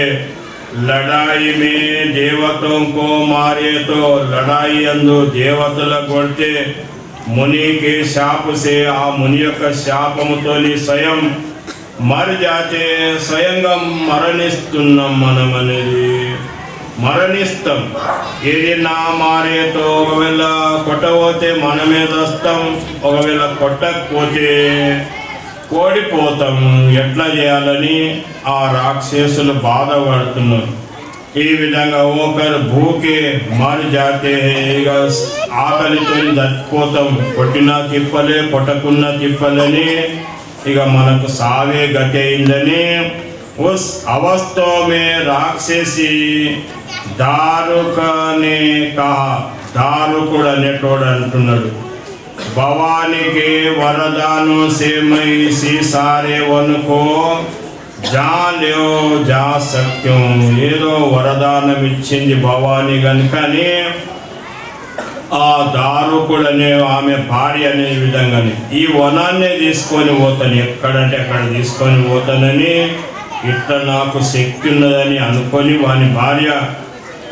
లడాయి మే దేవతో కో మారే తో, లడాయి అందు దేవతల కొడితే మునికి శాపసే, ఆ ముని యొక్క శాపముతోని స్వయం మరి జాతే, స్వయంగా మరణిస్తున్నాం మనం అనేది, మరణిస్తాం. ఏది నా మారేతో, ఒకవేళ కొట్టబోతే మనమే వస్తాం, ఒకవేళ కొట్టకపోతే ఓడిపోతాం. ఎట్లా చేయాలని ఆ రాక్షసులు బాధపడుతున్నారు. ఈ విధంగా ఒకరు భూకే మారి జాతే, ఇక ఆకలితో చచ్చిపోతాం. కొట్టినా తిప్పలే, కొట్టకున్నా తిప్పలని, ఇక మనకు సావే గతి అయిందని. ఉస్ అవస్థో మే రాక్షసి దారుకనే కహా, దారుకుడు అనేటోడు అంటున్నాడు, భవానికి వరదాను సేమై సి సారే వనుకో జాలో జా సత్యం. ఏదో వరదానం ఇచ్చింది భవాని కనుకని ఆ దారుకుడు అనే ఆమె భార్య అనే విధంగానే ఈ వనాన్నే తీసుకొని పోతాను, ఎక్కడంటే అక్కడ తీసుకొని పోతానని, ఇట్లా నాకు శక్తి ఉన్నదని అనుకొని వాని భార్య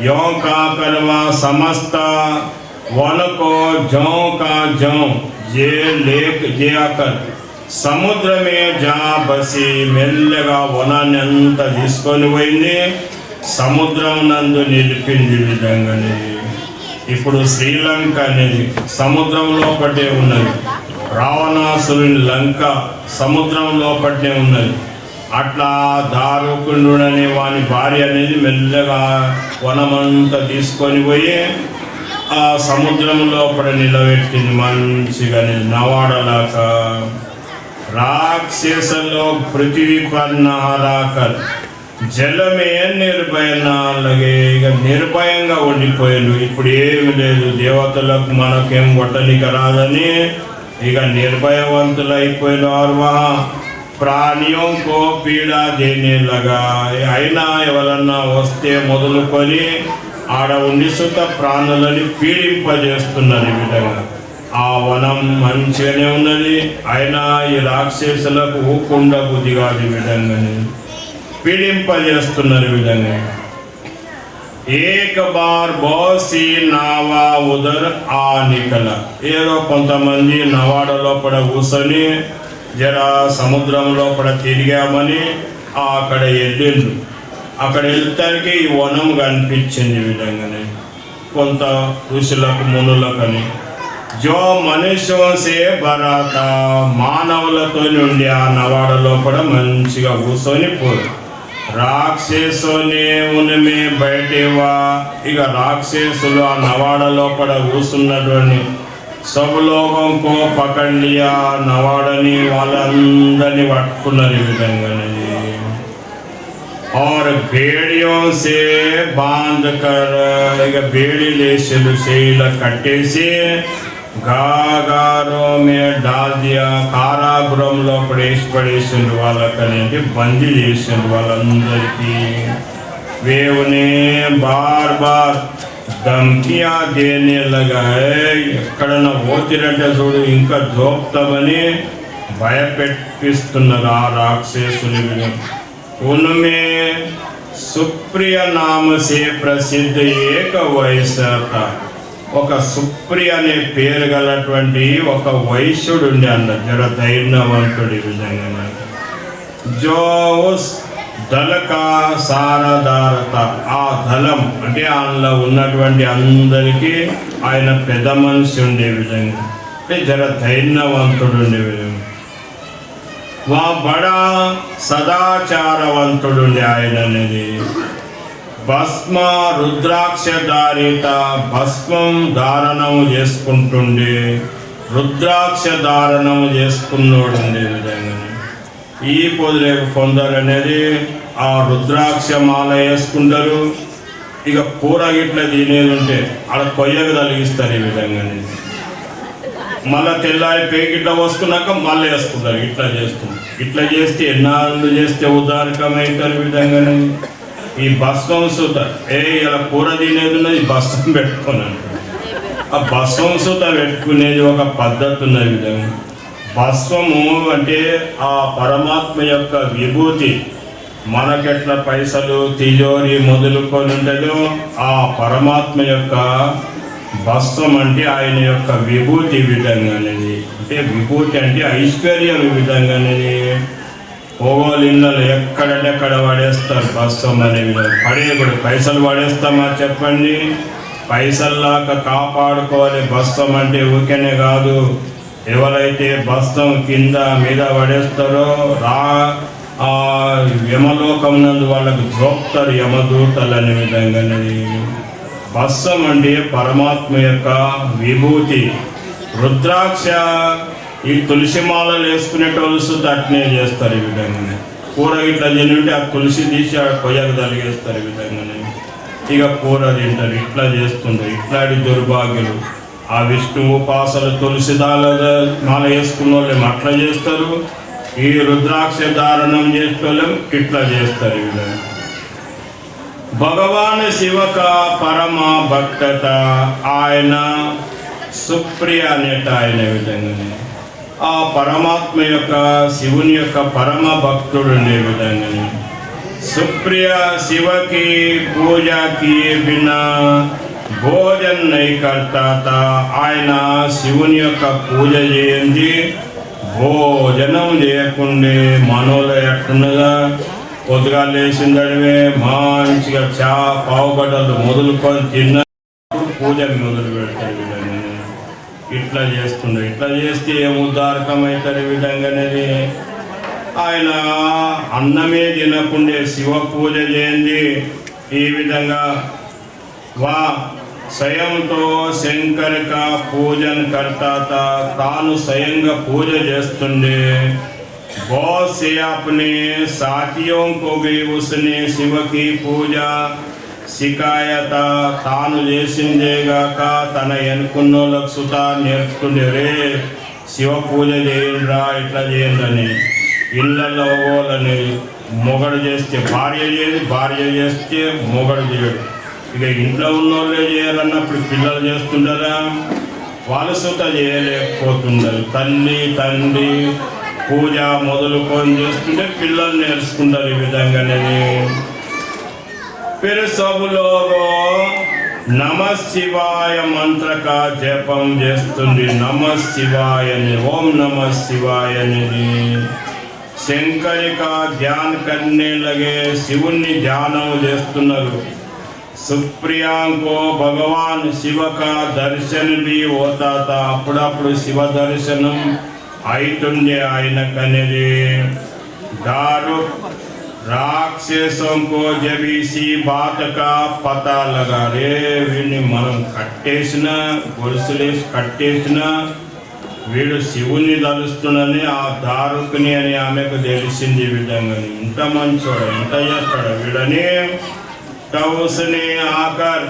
యో కాకరవా సమస్త వनको जौ का जौ जे लेक जे आकर సముద్రమే జా బసి, మెల్లగా వనాన్ని అంతా తీసుకొని పోయింది, సముద్రం నందు నిలిపింది విధంగానే. ఇప్పుడు శ్రీలంక అనేది సముద్రం లోపటే ఉన్నది, రావణాసురుని లంక సముద్రం లోపటే ఉన్నది. అట్లా దారుకుండుడనే వాని భార్య అనేది మెల్లగా వనమంతా తీసుకొని పోయి ఆ సముద్రం లోపల నిలబెట్టింది మంచిగా నవాడలాక. రాక్షసలో పృథ్వీ పన్నారాకర్ జలమే నిర్భయనాలగే, ఇక నిర్భయంగా ఉండిపోయాను. ఇప్పుడు ఏమి లేదు, దేవతలకు మనకేం కొట్టనిక రాదని ఇక నిర్భయవంతులు అయిపోయినారు. ప్రాణియోं को పీడా దేనే లగా, అయినా ఎవరన్నా వస్తే మొదలుకొని ఆడ ఉండి సుత ప్రాణులని పీడింపజేస్తున్నారు. ఈ విధంగా ఆ వనం మంచిగానే ఉన్నది, అయినా ఈ రాక్షసులకు ఊకుండా బుద్ధి కాదు, ఈ విధంగానే పీడింపజేస్తున్నారు. ఈ విధంగా ఏక బార్ బోసి నావా ఉదర్ ఆ నికల, ఏదో కొంతమంది నవాడ లోపల కూర్చొని జరా సముద్రం లోపల తిరిగామని అక్కడ వెళ్ళిండ్రు. అక్కడ వెళ్తానికి ఈ వనం కనిపించింది ఈ విధంగానే కొంత ఋషులకు మునులకని. జో మనుష్యోసే భరత, మానవులతో నుండి ఆ నవాడ లోపల మంచిగా కూర్చొని పోరు. రాక్షసునే ఉనిమే బయటేవా, ఇక రాక్షసులు ఆ నవాడ లోపల కూర్చున్నటువంటి సబులోకంకో పకడ్లియా, నవాడని వాళ్ళందరినీ పట్టుకున్నారు ఈ విధంగానే. और बेड़ियों से बांध कर, ఇక బేడీలేసులు చేయిల కట్టేసి గాగారో మే డాల్ దియా, కారాగృహంలో పడేసిండు వాళ్ళకనేది, బందీ చేసిండు వాళ్ళందరికీ. వేవునే బార్ బార్ ధమ్కియా దేనే లగా, ఎక్కడన్నా పోతిరంటే చూడు ఇంకా జోపుతామని భయపెట్టిస్తున్నారు ఆ రాక్షసుని. ఉన్మే సుప్రియ నామసే ప్రసిద్ధ ఏక వైశ్యత, ఒక సుప్రియ అనే పేరు గలటువంటి ఒక వైశ్యుడు ఉండే అన్న జర ధైర్యవంతుడి విధంగా. జోస్ దళకా సారదారత, ఆ దళం అంటే అందులో ఉన్నటువంటి అందరికీ ఆయన పెద్ద మనిషి ఉండే విధంగా, అంటే జర ధైర్యవంతుడు ఉండే విధంగా. వా బడా సదాచారవంతుడు ఉండే ఆయన అనేది. భస్మ రుద్రాక్ష ధారిత, భస్మం ధారణం చేసుకుంటుండే, రుద్రాక్ష ధారణం చేసుకున్నోడు ఉండే విధంగా. ఈ పొదలేక కొందరు అనేది ఆ రుద్రాక్ష మాల వేసుకుంటారు. ఇక కూర ఇట్లా తినేది ఉంటే అక్కడ కొయ్యకు తలిగిస్తారు ఈ విధంగా. మళ్ళీ తెల్లారి పేకిట్లా పోసుకున్నాక మళ్ళీ వేసుకుంటారు. ఇట్లా చేస్తున్నారు. ఇట్లా చేస్తే ఎన్నాళ్ళు చేస్తే ఉదారకమవుతారు ఈ విధంగానే. ఈ భస్మం సుత ఇలా కూర తినేది ఉన్నది భస్మం పెట్టుకొని అంటారు. ఆ భస్మం సుత పెట్టుకునేది ఒక పద్ధతి ఉన్నది విధంగా. భస్మము అంటే ఆ పరమాత్మ యొక్క విభూతి. మనకెట్లా పైసలు తిజోరి మొదలుకొని ఉంటుందో ఆ పరమాత్మ యొక్క భస్మం అంటే ఆయన యొక్క విభూతి విధంగా అనేది. అంటే విభూతి అంటే ఐశ్వర్యం విధంగా అనేది. ఓగోలు ఇళ్ళలో ఎక్కడంటే అక్కడ పడేస్తారు భస్మం అనే విధంగా. పడేయకూడదు. పైసలు పడేస్తామా చెప్పండి? పైసల్లాగా కాపాడుకోవాలి. భస్మం అంటే ఊరికేనే కాదు. ఎవరైతే భస్మం కింద మీద పడేస్తారో యమలోకం నందు వాళ్ళకు జోక్తారు యమదూతలు అనే విధంగా. భస్మం అంటే పరమాత్మ యొక్క విభూతి. రుద్రాక్ష ఈ తులసి మాలలు వేసుకునేటోళ్ళు అట్నే చేస్తారు ఈ విధంగానే. కూర ఇట్లా తింటే ఆ తులసి తీసి ఆ కొయ్యకు తలిగేస్తారు ఈ విధంగానే. ఇక కూర తింటారు. ఇట్లా చేస్తుంటారు. ఇట్లాంటి దుర్భాగ్యులు ఆ విష్ణు ఉపాసలు తులసి మాల వేసుకున్న వాళ్ళేమో అట్లా చేస్తారు. ఈ రుద్రాక్ష ధారణం చేసేవాళ్ళేమో ఇట్లా చేస్తారు ఈ విధంగా. భగవాన్ శివక పరమ భక్తత, ఆయన సుప్రియ అనేట ఆయన విధంగానే. ఆ పరమాత్మ యొక్క శివుని యొక్క పరమ భక్తుడు ఉండే విధంగానే. సుప్రియ శివకి పూజకి బినా భోజన్ నై కర్తాత, ఆయన శివుని యొక్క పూజ చేయండి భోజనం చేయకుండే. మనోలో ఎట్టున్నదా పొద్దుగా లేచిందడివే మంచిగా పావుగడ్డలు మొదలుకొని తిన్న పూజ మొదలు పెడతారు ఈ విధంగా. ఇట్లా చేస్తుండే. ఇట్లా చేస్తే ఏం ఉద్దారకం అవుతారు ఈ విధంగానేది. ఆయన అన్నమే తినకుండే శివ పూజ చేయండి ఈ విధంగా. వా స్వయంతో శంకరక పూజన్ కర్తాత, తాను స్వయంగా పూజ చేస్తుండే. बहुत से अपने साथियों को भी उसने शिव की पूजा సికాయత, తాను చేసిందేగాక తన ఎన్నుకున్నోళ్ళకు సుతా నేర్చుకుండే. రే శివ పూజ చేయండిరా ఇట్లా చేయండి అని. ఇళ్ళల్లో ఓలని మొగడు చేస్తే భార్య చేయదు, భార్య చేస్తే మొగడు చేయడు. ఇక ఇంట్లో ఉన్నోళ్ళే చేయరన్నప్పుడు పిల్లలు చేస్తుండరా? వాళ్ళు సుత చేయలేకపోతుండరు. తల్లి తండ్రి పూజ మొదలుకొని చేస్తుంటే పిల్లలు నేర్చుకుంటారు ఈ విధంగానే. फिर सब लोग నమ శివాయ మంత్ర కా జపం చేస్తుంది. నమ శివాయ ఓం నమ శివాయ శంకరి కా ధ్యాన్ కర్నే లగే, శివుణ్ణి ధ్యానం చేస్తున్నారు. సుప్రియాంకో భగవాన్ శివ కా దర్శన్ भी होता था, అప్పుడప్పుడు శివ దర్శనం అయితుండే ఆయనకనేది. దారు राक्षसों को जब इसी बात का पता लगा, रे వీడిని మనం కట్టేసిన గొలుసులేసి కట్టేసిన వీడు శివుని తలుస్తున్నాడని ఆ దారుకుని అని ఆమెకు తెలిసింది. ఈ విధంగా ఇంత మంచోడు ఎంత చేస్తాడు వీడని. తౌసనే ఆకర్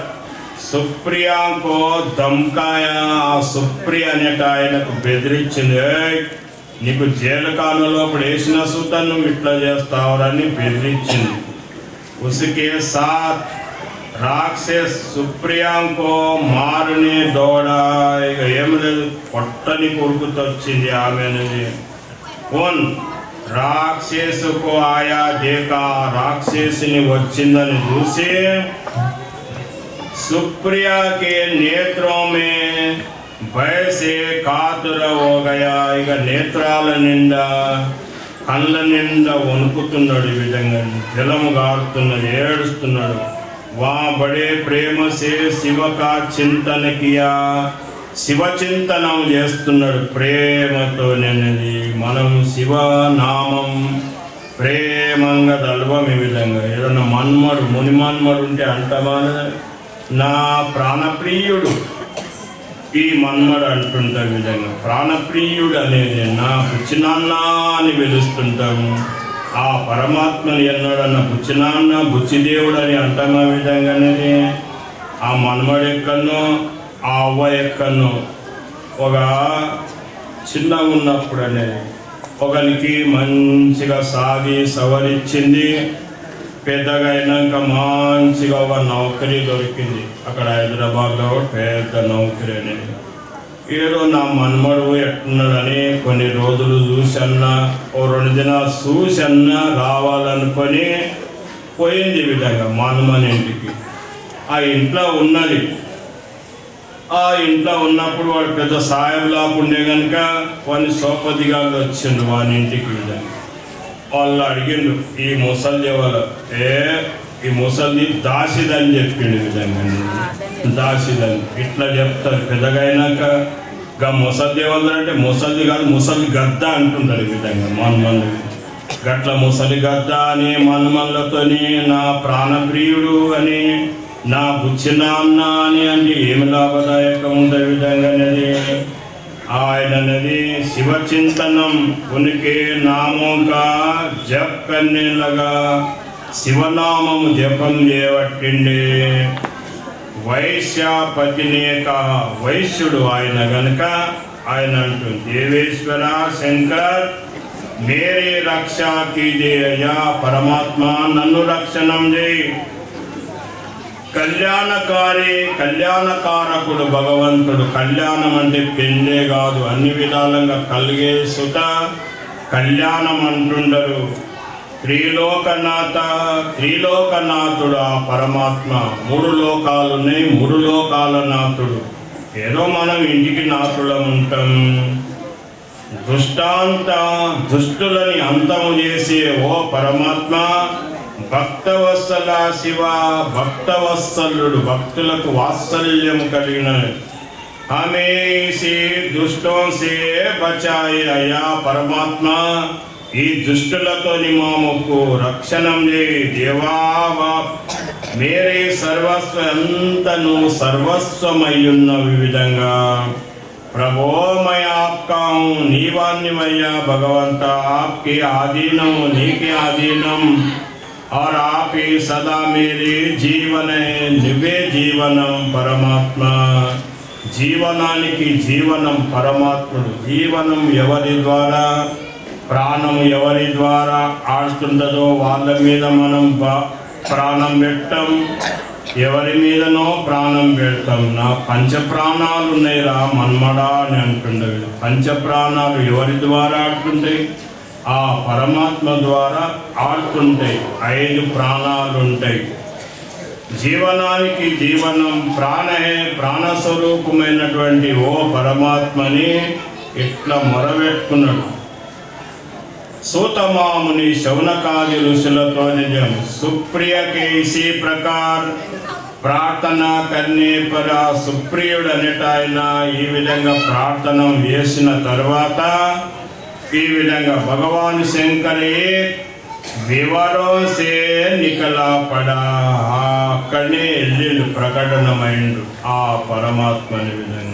సుప్రియాంకో ధమ్కాయ, ఆ సుప్రియ అనేట ఆయనకు బెదిరించింది. నీకు జైలు కాలంలో వేసిన సుత నువ్వు ఇట్లా చేస్తావని బెదిరించింది. ఉసికే సాత్ రాక్షస్ సుప్రియాంకో మారుని దోడ, ఇక ఏమి లేదు కొట్టని కొడుకుతొచ్చింది ఆమె అనేది. ఉన్ రాక్షసుకు ఆయా దేక రాక్షసుని వచ్చిందని చూసి सुप्रिया के नेत्रों में भय से कातुर हो गया ఇక నేత్రాల నిండా కళ్ళ నిండా వణుకుతున్నాడు ఈ విధంగా జలము గారుతున్నది ఏడుస్తున్నాడు వా బడే ప్రేమ సే శివ కా చింతన కియా శివ చింతనం చేస్తున్నాడు ప్రేమతో నేనది మనం శివ నామం ప్రేమంగా దల్వం ఈ విధంగా ఏదన్నా మన్మడు ముని మన్మడు ఉంటే అంటమా నా ప్రాణప్రియుడు ఈ మన్మడు అంటుంటాం విధంగా ప్రాణప్రియుడు అనేది నా బుచ్చినాన్న అని పిలుస్తుంటాము ఆ పరమాత్మని ఎన్నడన్న బుచ్చినాన్న బుచ్చిదేవుడు అని అంటాం ఆ విధంగా అనేది ఆ మన్మడు ఎక్కనో ఆ అవ్వ ఎక్కనో ఒక చిన్నగా ఉన్నప్పుడు అనేది ఒకరికి మంచిగా సాగి సవరించింది పెద్దగా అయినాక మంచిగా ఒక నౌకరీ దొరికింది అక్కడ హైదరాబాద్లో పెద్ద నౌకరీ అనేది ఏదో నా మన్మడు ఎట్టున్నాడని కొన్ని రోజులు చూసన్నా ఓ 2 దినాలు చూసన్నా రావాలనుకొని పోయింది ఈ విధంగా మన్మని ఇంటికి ఆ ఇంట్లో ఉన్నది ఆ ఇంట్లో ఉన్నప్పుడు వాడు పెద్ద సాయంలాగా ఉండే కనుక వాడిని సోపదిగాలు వచ్చిండు వాని ఇంటికి విధంగా వాళ్ళు అడిగిండు ఈ ముసలి ఎవరు ఈ ముసలి దాసిదని చెప్పిండు విధంగా దాసిదని ఇట్లా చెప్తారు పెద్దగా అయినాక గా ముసలి ఎవరు అంటే ముసలి కాదు ముసలి గద్ద అంటుంటారు ఈ విధంగా మన్మల్ని గట్ల ముసలి గద్ద అని మన్మల్లతోని నా ప్రాణప్రియుడు అని నా బుచ్చినాన్న అని అంటే ఏమి లాభదాయకం ఉండే విధంగా అనేది ఆయన అనేది शिव चिंतनम उनके नामों का जप करने लगा शिवनामम जपम చేయబట్టిండే వైశ్యాపతినే కహా వైశ్యుడు ఆయన గనుక ఆయన అంటుంది దేవేశ్వర శంకర్ మేరే రక్ష కీజే అయ్యా పరమాత్మ నన్ను రక్షణం చేయి కళ్యాణకారకుడు భగవంతుడు కళ్యాణం అంటే పెళ్ళే కాదు అన్ని విధాలుగా కలిగే సుత కళ్యాణం అంటుండరు త్రిలోకనాథుడు ఆ పరమాత్మ 3 లోకాలున్నాయి 3 లోకాల నాథుడు ఏదో మనం ఇంటికి నాథులం ఉంటాం దుష్టులని అంతము చేసే ఓ పరమాత్మ భక్తవత్సల శివ భక్తవత్సలుడు భక్తులకు వాత్సల్యం కలిగిన హమేసి దుష్టం సే బచాయి అయ్యా పరమాత్మ ఈ దుష్టులతో మామకు రక్షణం చేయి దేవావా మేరే సర్వస్వ అంతను సర్వస్వమయ్యున్న విధంగా ప్రభో मैं आपका हूँ नीवान्यमయ్యా భగవంత आपके आधीनम नीके आधीनम और आप ही सदा मेरे जीवन है निवे जीवनम परमात्मा జీవనానికి జీవనం పరమాత్ముడు జీవనం ఎవరి ద్వారా ప్రాణం ఎవరి ద్వారా ఆడుతుండదో వాళ్ళ మీద మనం ప్రాణం పెట్టం ఎవరి మీదనో ప్రాణం పెడతాం నా పంచప్రాణాలు ఉన్నాయిరా మన్మడా అని అంటుండేవి పంచప్రాణాలు ఎవరి ద్వారా ఆడుతుంటాయి ఆ పరమాత్మ ద్వారా ఆడుతుంటాయి 5 ప్రాణాలు ఉంటాయి జీవనానికి జీవనం ప్రాణే ప్రాణస్వరూపమైనటువంటి ఓ పరమాత్మని ఇట్లా మొరబెట్టుకున్నాడు सूतमामुनि शौनकादि ऋषुलतो निजम सुप्रिय के इसी प्रकार प्रार्थना करने पर सुप्रियुడు అనేటాయన ఈ విధంగా ప్రార్థన చేసిన తర్వాత ఈ విధంగా భగవాన్ శంకరే వివరో సే నికలా పడా అక్కడనే వెళ్ళిండు ప్రకటనమైండు ఆ పరమాత్మని విధంగా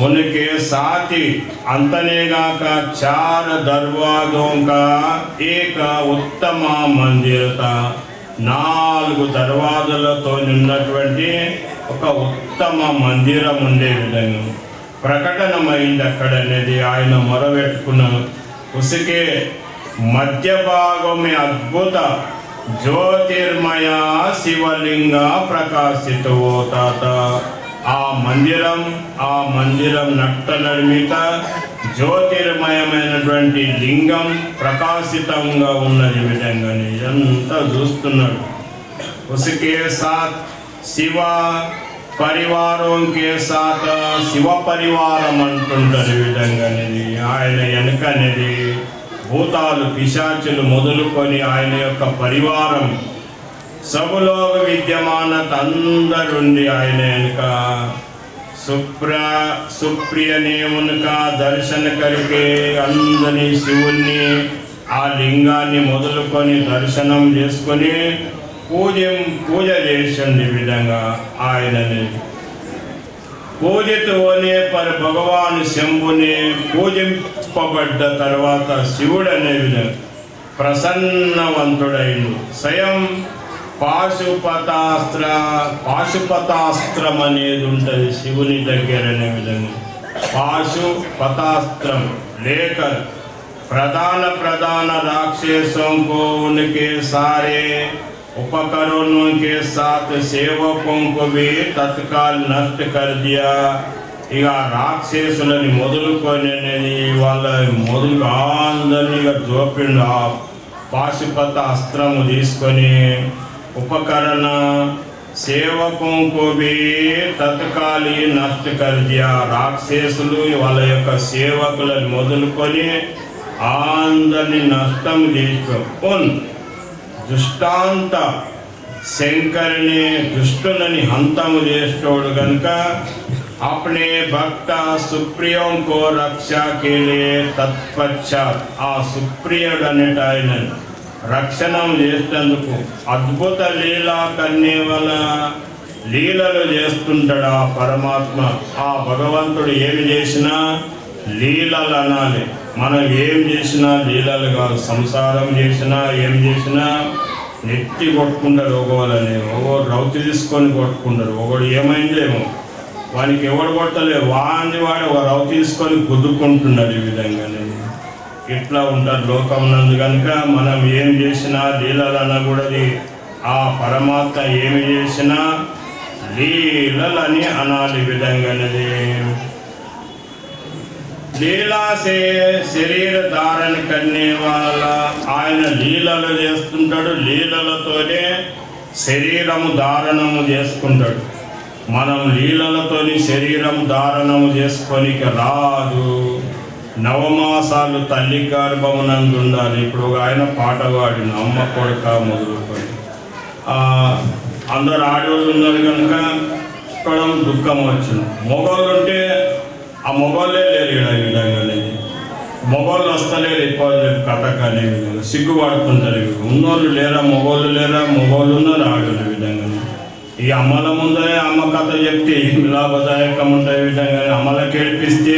उनके साथ ही अंतनेगाका 4 दरवाजों का एक उत्तम मंदिर था 4 దర్వాజలతో ఉన్నటువంటి ఒక ఉత్తమ మందిరం ఉండే విధంగా ప్రకటనమైంది అక్కడ అనేది ఆయన మొరబెట్టుకున్న ఉసికే మధ్య భాగం में अद्भुत ज्योतिर्मय शिवलिंग प्रकाशित होता था ఆ మందిరం నట్ట నడిమిట జ్యోతిర్మయమైనటువంటి లింగం ప్రకాశితంగా ఉన్నది. ఈ విధంగా ఇదంతా చూస్తున్నాడు. ఉసికే సాత్ శివ పరివారం కే సాత్ శివ పరివారం అంటుంటారు. ఈ విధంగా ఆయన వెనుక అనేది భూతాలు పిశాచులు మొదలుకొని ఆయన యొక్క పరివారం సబులోక విద్యమానత అందరుండి ఆయన వెనుక సుప్రియ నేమునక దర్శన కరికే అందరినీ శివుణ్ణి ఆ లింగాన్ని మొదలుకొని దర్శనం చేసుకొని పూజ చేసింది. ఈ విధంగా ఆయనని పూజితోనే పర్ భగవాన్ శంభుని పూజింపబడ్డ తర్వాత శివుడు అనే విధంగా ప్రసన్నవంతుడైండు. స్వయం పాశుపతాస్త్రం అనేది ఉంటుంది శివుని దగ్గర అనే విధంగా. పాశుపతాస్త్రం లేక प्रधान राक्षसों को उनके सारे उपकरणों के साथ सेवकों को भी तत्काल नष्ट कर दिया. ఇక రాక్షసులని మొదలుకొని వాళ్ళ మొదలు అందరినీ జోపిండు. ఆ పాశుపత అస్త్రము తీసుకొని ఉపకరణ సేవకం को भी तत्काल नष्ट कर दिया. రాక్షసులు వాళ్ళ యొక్క సేవకులను మొదలుకొని అందరినీ నష్టం చేసుకో. దుష్టాంత శంకరుని దుష్టులని హంతము చేసేవాడు కనుక अपने भक्त सुप्रियों को रक्षा के लिए तत्पश्चात आ सुप्रियुడు అనేట ఆయన రక్షణం చేసేందుకు అద్భుత లీలా కన్నే వల్ల లీలలు చేస్తుంటాడు ఆ పరమాత్మ. ఆ భగవంతుడు ఏమి చేసినా లీలలు అనాలి. మనం ఏం చేసినా లీలలు కాదు. సంసారం చేసినా ఏం చేసినా నెత్తి కొట్టుకుంటారు. ఒకళ్ళని ఒకడు రౌతి తీసుకొని కొట్టుకుంటారు. ఒకడు ఏమైందేమో వానికి ఎవడు కొట్టలే వాడిని వాడు ఒక రౌ తీసుకొని గుద్దుకుంటున్నాడు. ఈ విధంగా ఇట్లా ఉంటారు లోకం నందు. కనుక మనం ఏం చేసినా లీలలు అనకూడదు. ఆ పరమాత్మ ఏమి చేసినా లీలలని అనాలి. ఈ విధంగా లీలాసే శరీర ధారణ కన్నే వాళ్ళ ఆయన లీలలు చేస్తుంటాడు. లీలలతోనే శరీరము ధారణము చేసుకుంటాడు. మనం లీలలతోని శరీరం ధారణము చేసుకొని రాదు. నవమాసాలు తల్లి గర్భమునందు ఉండాలి. ఇప్పుడు ఆయన పాట పాడిన అమ్మ కొడుక మొదలుకొని అందరు ఆడవాళ్ళు ఉన్నారు కనుక ఇక్కడ దుఃఖం వచ్చింది. మొగోళ్ళు ఉంటే ఆ మొగోళ్ళే లేరు. ఈ విధంగా మొగోళ్ళు వస్తలేరు. ఇప్పుడు కథ కానీ సిగ్గుపడుతుంటారు. ఉన్నోళ్ళు లేరా మొగోళ్ళు లేరా? మొగోళ్ళు ఉన్నారు ఆడవాళ్ళు. ఈ విధంగా ఈ అమ్మల ముందరే అమ్మ కథ చెప్తే లాభదాయకం ఉంటాయి. ఈ విధంగా అమ్మలకు ఏడిపిస్తే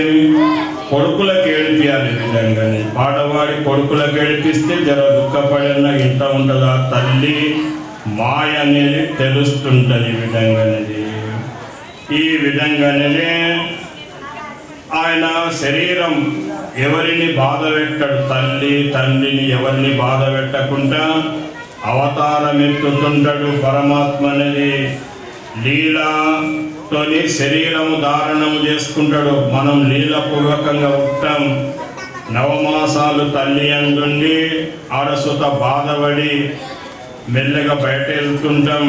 కొడుకులకు ఏడిపియాలి. ఈ విధంగా పాట పాడి కొడుకులకు ఏడిపిస్తే జర దుఃఖపడిన ఇంత ఉంటుంది. ఆ తల్లి మాయ అనేది తెలుస్తుంటుంది. ఈ విధంగానే ఆయన శరీరం ఎవరిని బాధ పెట్టాడు. తండ్రిని ఎవరిని బాధ పెట్టకుండా అవతారం ఎత్తుతుంటాడు. పరమాత్మ అనేది లీలతోని శరీరము ధారణము చేసుకుంటాడు. మనం లీలపూర్వకంగా ఉంటాం. నవమాసాలు తల్లి అందుండి ఆడసుత బాధపడి మెల్లగా బయట వెళ్తుంటాం.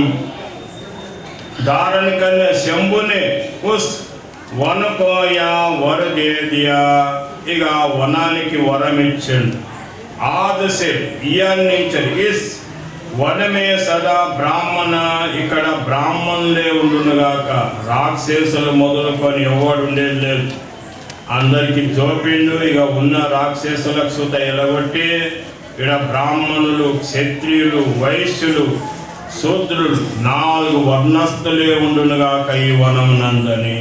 ధారణ కన్నా శంభునే ఉస్ వనకోయా వరదేదియా ఇక వనానికి వరం ఇచ్చాడు. ఆదశే ఇయాన్నించడు. ఇస్ వనమే సదా బ్రాహ్మణ ఇక్కడ బ్రాహ్మణులే ఉండునుగాక. రాక్షసులు మొదలుకొని ఎవడు ఉండేది లేదు. అందరికి జోపిండు. ఇక ఉన్న రాక్షసులకు సుత ఎలగొట్టి ఇక్కడ బ్రాహ్మణులు క్షత్రియులు వైశ్యులు శూద్రులు 4 వర్ణస్థులే ఉండునుగాక ఈ వనం నందని.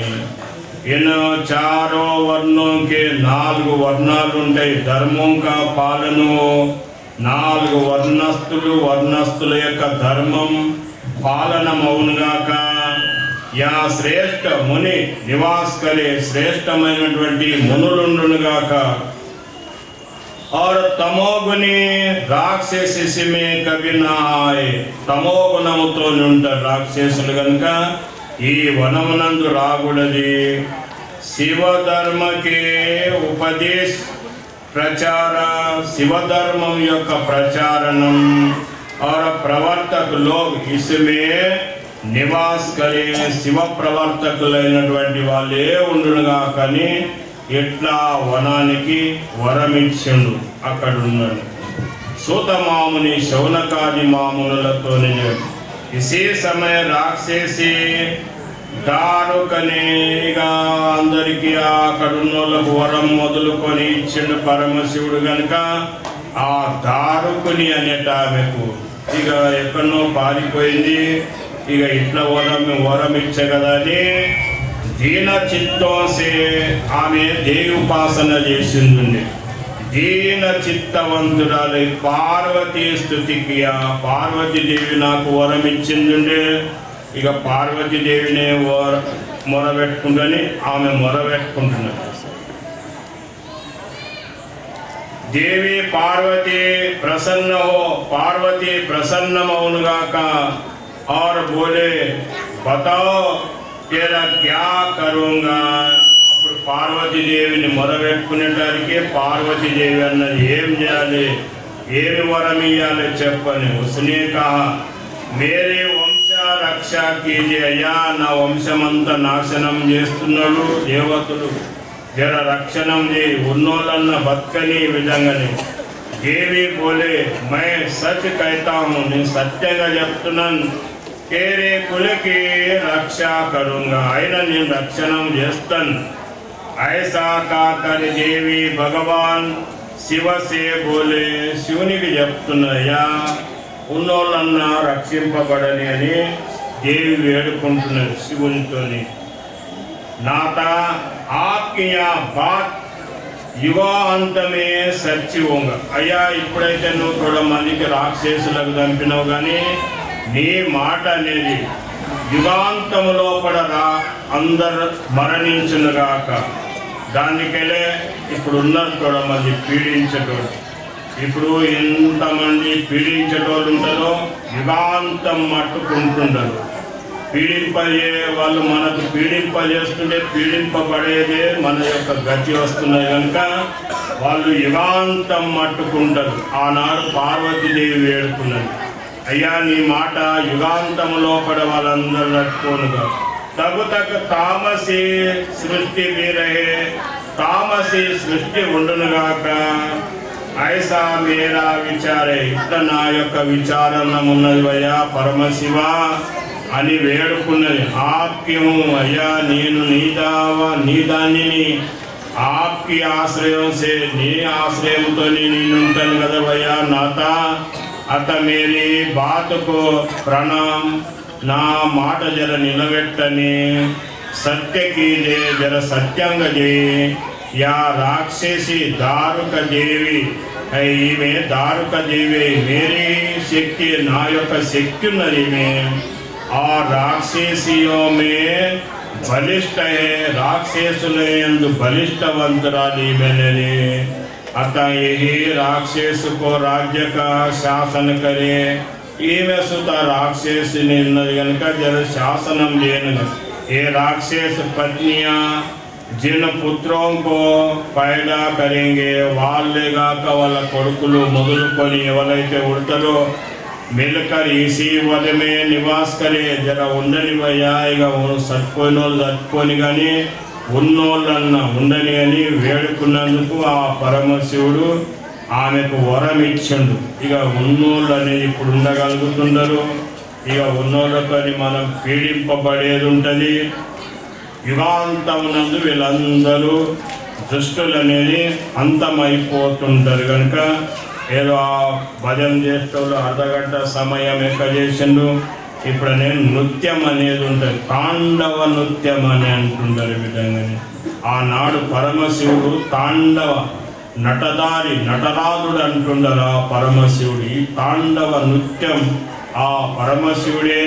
చారో వర్ణంకి 4 వర్ణాలు ఉంటాయి. ధర్మం కా పాలన 4 వర్ణస్థుల యొక్క ధర్మం పాలన మౌనుగాక. యా శ్రేష్ఠ ముని నివాస్ కరే శ్రేష్టమైనటువంటి మునులుండునుగాక. और తమోగుని రాక్షసిమే కవి నాయ్ తమోగుణముతో ఉంటారు రాక్షసులు కనుక ఈ వనమునందు రాగుడది శివధర్మకే ఉపదేశ్ ప్రచార శివధర్మం యొక్క ప్రచారణం और ప్రవర్తక లోగ్ ఇస్మే నివాస్ కరే శివ ప్రవర్తకులైనటువంటి వాళ్ళే ఉండునుగా కానీ ఎట్లా వనానికి వరమిచ్చిండు అక్కడ ఉన్నాడు సూతమాముని శౌనకాది మామునులతో ఇసే సమయ రాక్షసి దారుకనేగా అందరికీ అక్కడ ఉన్న వాళ్ళకు వరం మొదలుకొని ఇచ్చిండు పరమశివుడు గనుక ఆ దారుకుని అనేట ఆమెకు ఇక ఎక్కడో పారిపోయింది ఇక ఇట్లా వరం ఇచ్చే కదా అని దీన చిత్తంసే ఆమె దేవి ఉపాసన చేసింది దీన చిత్తవంతురాలు పార్వతీ స్తుతికి ఆ పార్వతీదేవి నాకు వరం ఇచ్చింది ఇక పార్వతీదేవినే మొరబెట్టుకుంటని ఆమె మొరబెట్టుకుంటున్నారు देवी पार्वती प्रसन्न हो पार्वती प्रसन्न मौनगाका और बोले बताओ तेरा क्या करूँगा అప్పుడు పార్వతీదేవిని మొరబెట్టుకునేటానికి పార్వతీదేవి అన్నది ఏం చేయాలి ఏమి వరం ఇయ్యాలి చెప్పని ఉస్నే కహా మేరే వంశ రక్ష కీజియే అయ్యా నా వంశమంతా నాశనం చేస్తున్నాడు దేవతలు जरा रक्षणम दे उन्नोलन बतकनी विधंगने देवी बोले मैं सच कहता हूँ నేను సత్యంగా చెప్తున్నాను तेरे कुल की रक्षा करूँगा అయినా నేను రక్షణం చేస్తాను ऐसा कहकर देवी भगवान शिव से बोले శివునికి చెప్తున్నాయా ఉన్నోళ్ళన్నా రక్షింపబడని అని దేవి వేడుకుంటున్నారు శివునితోని नाता आपकी यहाँ बात युगांत में सच्ची होगा అయ్యా ఇప్పుడైతే నువ్వు కూడా మందికి రాక్షసులకు చంపినావు కానీ నీ మాట అనేది యుగాంతము లోపల అందరు మరణించునుగాక దానికెళ్ళే ఇప్పుడు ఉన్నారు కూడా మంది పీడించేటోళ్ళు ఇప్పుడు ఎంతమంది పీడించేటోళ్ళు ఉంటారో యుగాంతం మట్టుకుంటుంటారు పీడింపజే వాళ్ళు మనకు పీడింపజేస్తుంటే పీడింపబడేదే మన యొక్క గతి వస్తున్నాయి కనుక వాళ్ళు యుగాంతం మట్టుకుంటారు ఆనాడు పార్వతీదేవి వేడుకున్నది అయ్యా నీ మాట యుగాంతము లోపల వాళ్ళందరూ నట్టుకోనుగా తగు తగ్గ తామసి సృష్టి వీరహే తామసి సృష్టి ఉండునుగాక ఐసా మేరా విచారే ఇట్లా నా యొక్క విచారణ ఉన్నది అయ్యా పరమశివ అని వేడుకున్నది ఆప్యం అయ్యా నేను నీ దానిని ఆప్కి ఆశ్రయం సే నీ ఆశ్రయంతో నేను ఉంటాను కదా భయ్యా నాత అత మేరీ బాతుకు ప్రణాం నా మాట జర నిలబెట్టని సత్యకి జర సత్యంగా చేయి యా రాక్షసి దారుక దేవి ఈమె దారుక దేవి మేరీ శక్తి నా యొక్క శక్తి ఉన్నది ఈమె और राक्षसियों में बलिष्ठ है राक्षसुलयंदु बलिष्ठवंतराली मैंने अतः यही राक्षस को राज्य का शासन करे ఈమె సుత రాక్షసిని కనుక జర శాసనం చేయను ఏ రాక్షस पत्नियां जिन पुत्रों को पैदा करेंगे వాళ్ళేగాక వాళ్ళ కొడుకులు మొదలుకొని ఎవరైతే ఉడతారో मिलकर इसी वन में निवास करे जरा ఉండని భయ్యా ఇక సత్పోయిన వాళ్ళు చచ్చిపోని కానీ ఉన్నోళ్ళన్న ఉండని అని వేడుకున్నందుకు ఆ పరమశివుడు ఆమెకు వరం ఇచ్చిండు ఇక ఉన్నోళ్ళు అనేది ఇప్పుడు ఉండగలుగుతున్నారు ఇక ఉన్నోళ్ళతో మనం పీడింపబడేది ఉంటుంది యుగాంతమునందు వీళ్ళందరూ దుష్టులు అనేది అంతమైపోతుంటారు కనుక ఏదో భజన చేసేవాళ్ళు అర్ధగంట సమయం ఎక్క చేసిండు ఇప్పుడు నేను నృత్యం అనేది ఉంటుంది తాండవ నృత్యం అని అంటుంటారు ఈ విధంగానే ఆనాడు పరమశివుడు తాండవ నటరాజుడు అంటుండరు ఆ పరమశివుడు ఈ తాండవ నృత్యం ఆ పరమశివుడే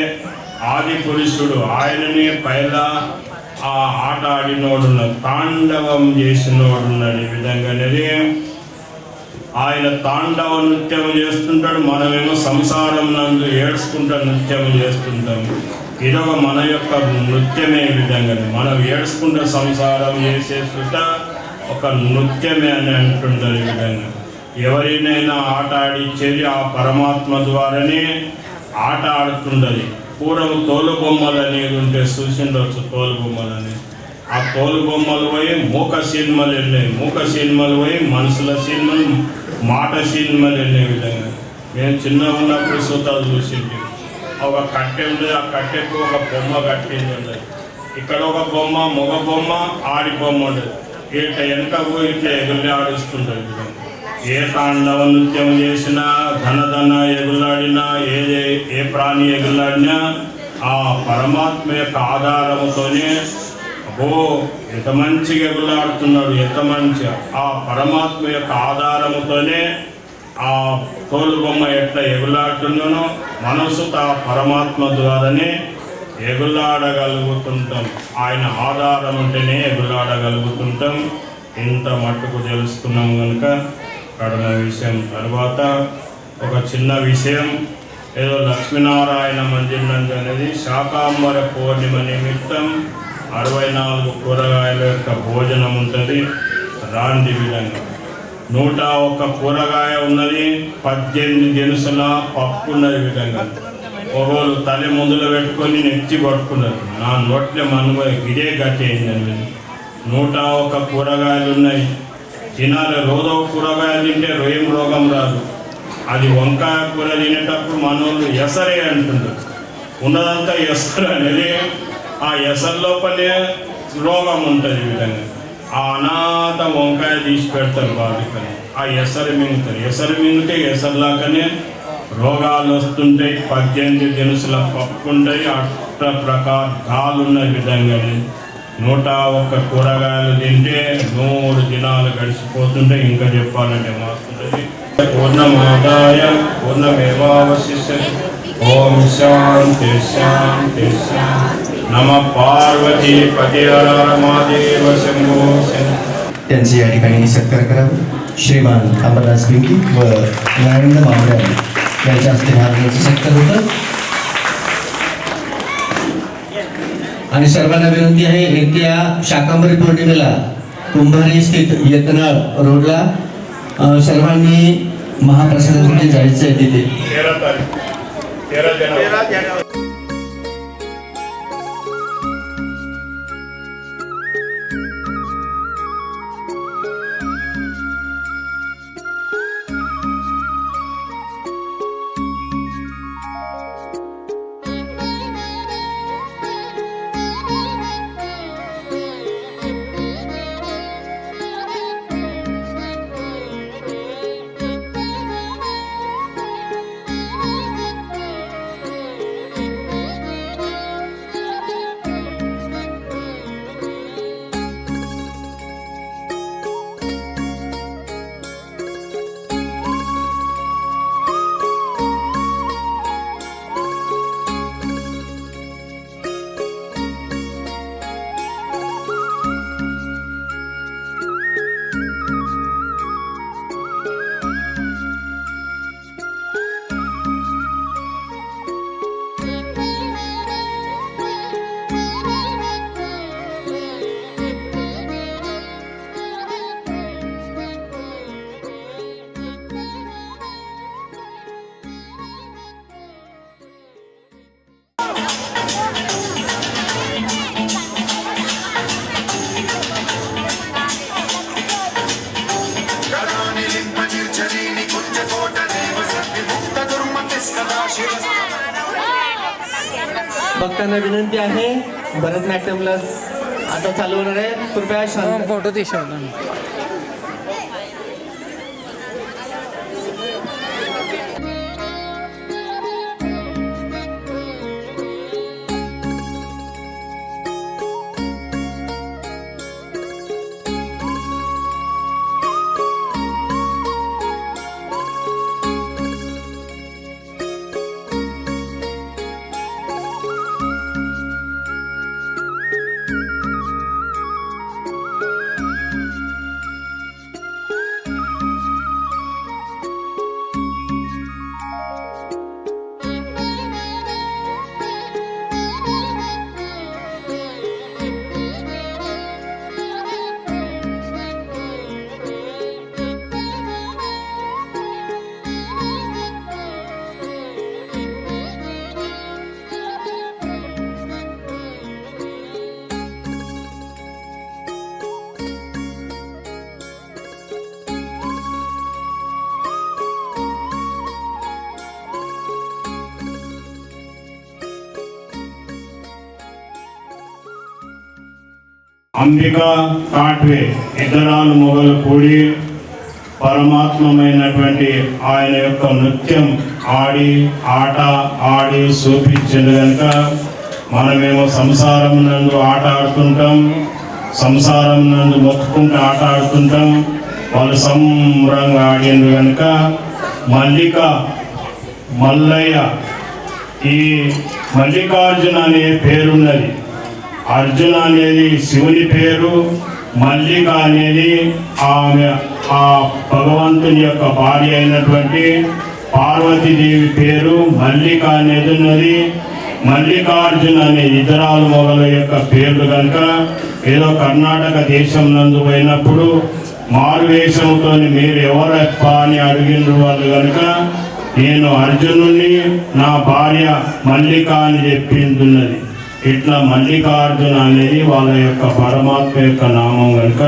ఆది పురుషుడు ఆయననే పైలా ఆ ఆట ఆడినోడున్నాడు తాండవం చేసినోడున్నాడు ఈ విధంగానే ఆయన తాండవ నృత్యం చేస్తుంటాడు మనమేమో సంసారం నందు ఏడ్చుకుంటా నృత్యం చేస్తుంటాం ఇదొక మన యొక్క నృత్యమే విధంగా మనం ఏడుచుకుంటే సంసారం చేసే సుట ఒక నృత్యమే అని అంటుంటారు. ఈ విధంగా ఎవరినైనా ఆట ఆడిచ్చేది ఆ పరమాత్మ ద్వారానే ఆట ఆడుతుండదు. పూర్వం తోలు బొమ్మలు అనేది ఉంటే చూసిండవచ్చు. తోలు బొమ్మలు అనేది ఆ తోలు బొమ్మలు పోయి మూక సినిమాలు వెళ్ళాయి, మూక సినిమాలు పోయి మనుషుల సినిమాలు, మాట సినిమాలు వెళ్ళే విధంగా మేము చిన్నగా ఉన్నప్పుడు సూతాలు చూసింది. ఒక కట్టె ఉంటుంది, ఆ కట్టెకు ఒక బొమ్మ కట్టింది ఉండదు. ఇక్కడ ఒక బొమ్మ, మగ బొమ్మ, ఆడి బొమ్మ ఉండదు. ఇట్లా వెనకకు ఇట్లా ఎగుల్లి ఆడిస్తుంటుంది. ఏ తాండవ నృత్యం చేసినా, ధన ఎగులాడినా, ఏ ప్రాణి ఎగులాడినా ఆ పరమాత్మ యొక్క ఆధారముతోనే ఎంత మంచిగా ఎగులాడుతున్నాడు, ఎంత మంచిగా ఆ పరమాత్మ యొక్క ఆధారముతోనే ఆ తోలు బొమ్మ ఎట్లా ఎగులాడుతున్నానో మనసుతో ఆ పరమాత్మ ద్వారానే ఎగులాడగలుగుతుంటాం. ఆయన ఆధారం ఉంటేనే ఎగులాడగలుగుతుంటాం. ఇంత మట్టుకు తెలుసుకున్నాం కనుక కడమ విషయం. తర్వాత ఒక చిన్న విషయం, ఏదో లక్ష్మీనారాయణ మందిరం అనేది శాకాంబర పౌర్ణిమ నిమిత్తం 64 కూరగాయల యొక్క భోజనం ఉంటుంది. రాంది విధంగా 101 కూరగాయ ఉన్నది, 18 దినుసుల పప్పు ఉన్నది. విధంగా ఒకళ్ళు తల్లి ముందులో పెట్టుకొని నెచ్చి పట్టుకున్నారు. నా నోట్లే మనకు ఇదే గతి అయిందని. 101 కూరగాయలు ఉన్నాయి, తినాలి. రోజు కూరగాయలు తింటే ఏం రోగం రాదు. అది వంకాయ కూర తినేటప్పుడు మనోళ్ళు ఎసరే అంటున్నారు. ఉన్నదంతా ఎసరు అనేది ఆ ఎసరు లోపలే రోగం ఉంటుంది. ఈ విధంగా ఆ అనాథ వంకాయ తీసి పెడతారు బాధికని, ఆ ఎసరు మింగుతారు. ఎసరు మింగితే ఎసరులాగానే రోగాలు వస్తుంటాయి. 18 దినుసుల పప్పు ఉంటాయి. అష్ట ప్రకార గాలున్న విధంగానే 101 కూరగాయలు తింటే 100 దినాలు గడిచిపోతుంటాయి. ఇంకా చెప్పాలంటే మాత్రం పూర్ణమాదాయ పూర్ణమేవావశిష్యతే. ఓం శాంతి శాంతి శాంతి. नम पार्वती पते हर महादेव शंभो शंकर. त्यांचे या ठिकाणी सत्कार करावे. श्रीमान अमरदास बिंकी व नारायण मावळे यांच्या हस्ते महाराजांचा सत्कार होतं. आणि सर्वांना विनंती आहे, येत्या शाकांबरी पौर्णिमेला कुंभारी स्थित यत्नाळ रोडला सर्वांनी महाप्रसादासाठी जायचं आहे. तिथे 13 जानेवारी. भक्तांना विनंती आहे, भरतनाट्यमला आता चालू होणार आहे. कृपया शांत. फोटो दिसव. అంబిక కాట్వే ఇద్దరాలు మొగలు కూడి పరమాత్మమైనటువంటి ఆయన యొక్క నృత్యం ఆట ఆడి చూపించింది కనుక మనమేమో సంసారం నందు ఆట ఆడుతుంటాం, సంసారం నందు మొక్కుకుంటూ ఆట ఆడుతుంటాం. వాళ్ళు సంబరంగా ఆడిండ్రు కనుక మల్లయ్య ఈ మల్లికార్జున అనే పేరున్నది. అర్జున అనేది శివుని పేరు, మల్లిక అనేది ఆ భగవంతుని యొక్క భార్య అయినటువంటి పార్వతీదేవి పేరు. మల్లిక అనేది ఉన్నది. మల్లికార్జున అనే ఇతరాల మొగల యొక్క పేర్లు కనుక ఏదో కర్ణాటక దేశం నందు పోయినప్పుడు మారువేషంతో మీరు ఎవరప్ప అని అడిగిన వాళ్ళు కనుక నేను అర్జునుడిని, నా భార్య మల్లిక అని చెప్పిందున్నది. ఇట్లా మల్లికార్జున అనేది వాళ్ళ యొక్క పరమాత్మ యొక్క నామం కనుక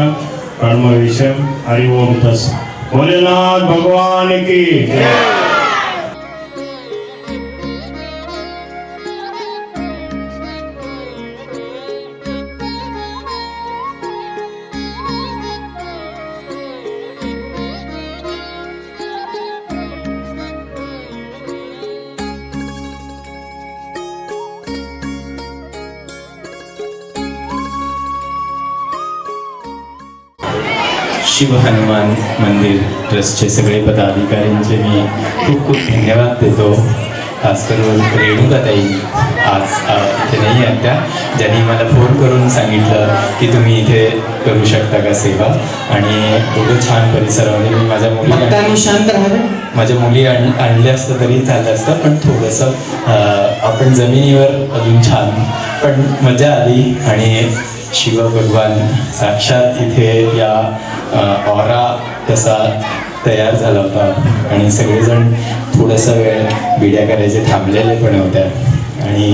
కర్మ విషయం. హరి ఓం తస్ భోలేనాథ్ భగవానికి. शिव हनुमान मंदिर ट्रस्टचे सगळे पदाधिकाऱ्यांचे मी खूप खूप धन्यवाद देतो. खास करून रेणुकाताई आज इथे नाही आहेत त्या, ज्यांनी मला फोन करून सांगितलं की तुम्ही इथे करू शकता का सेवा. आणि एवढं छान परिसरामध्ये मी माझ्या मुली शांत राहावे. माझ्या मुली आणल्या असतं तरी चाललं असतं, पण थोडंसं आपण जमिनीवर अजून छान पण मजा आली. आणि शिव भगवान साक्षात इथे या ऑरा कसा तयार झाला होता आणि सगळेजण थोडासा वेळ बिड्या करायचे थांबलेले पण होत्या. आणि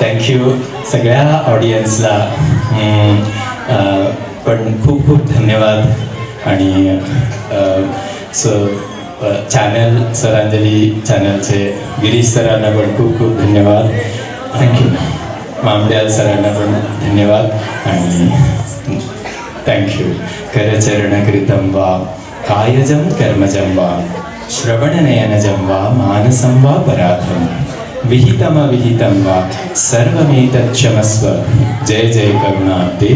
थँक्यू सगळ्या ऑडियन्सला पण खूप खूप धन्यवाद. आणि चॅनल सरांजली चॅनलचे गिरीश सरांना पण खूप खूप धन्यवाद. थँक्यू. मामड्याल सरांना पण धन्यवाद आणि थँक्यू. करचरणकृतं वा कायजं कर्मजं वा श्रवणनयनजं वा मानसं वा पराक्रम विहितमविहितं वा सर्वमेतच्छमस्व. जय जय करुणाब्दे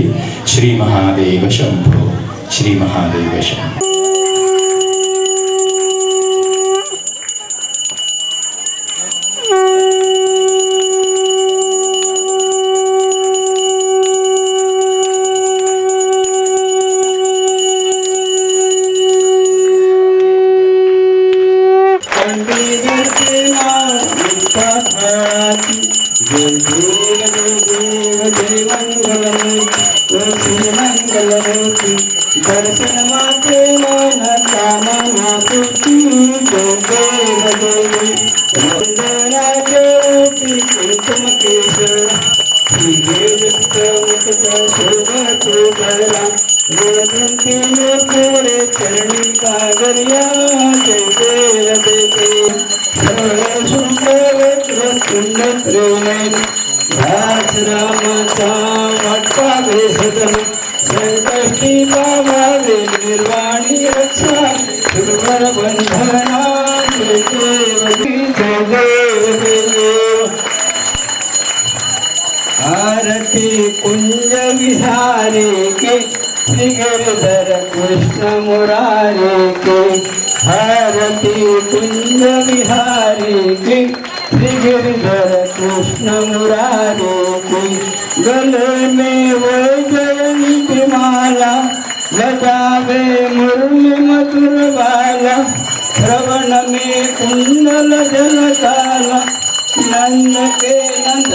श्री महादेव शंभो. श्री महादेव शंभो. दर्शन माते मन कामना तुझी जय देवी वंदनाचे कुंकुम केशर शोभत जरा वेदंती मोरे चरणी कागरिया जय देवी सुंदर सुंदर प्रेम दास रामाचा वाटपा वेसदन संकष्टी पावावे निर्वाणी रक्षा सुरवर बंधना जय देव. आरती कुंज विहारे के श्री गिरधर कृष्ण मुरारे के. आरती कुंज विहारे के श्री गिरधर कृष्ण मुरारे के. गले में वैजयंती माला बजावे मुरली मधुर बाला. श्रवण में कुंडल जलकाला नंद के नंद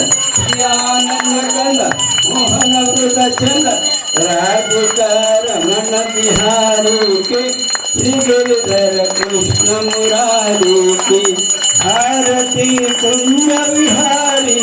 आनंद कंद मोहन वृद चंद राधिका रमण बिहारी के श्री गिरधर कृष्ण मुरारी की. आरती कुंज विहारी.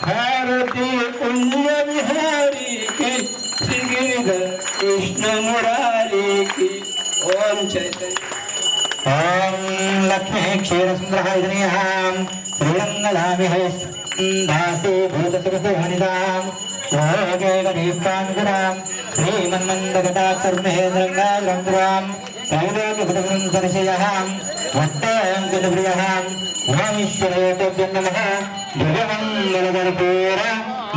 भारती पुण्य विहारी की श्री गिरिधर कृष्ण मुरारी की ओम चैतन्य ओम लक्ष्मी क्षीर सुंदरहारिण्याम श्रीरंगलामिहे दासी भूत सुखनिदाम योगे गणेशानुगुणाम श्रीमन्मन्दगटाक्षर्महेन्द्रङ्गाग्रन्थुराम त्रैलोक्यभुतगुणं परिचयहाम वट्टाङ्कुलप्रियहाम उमामीश्वरेभ्यो नमः दिव्यमङ्गलकर्पूर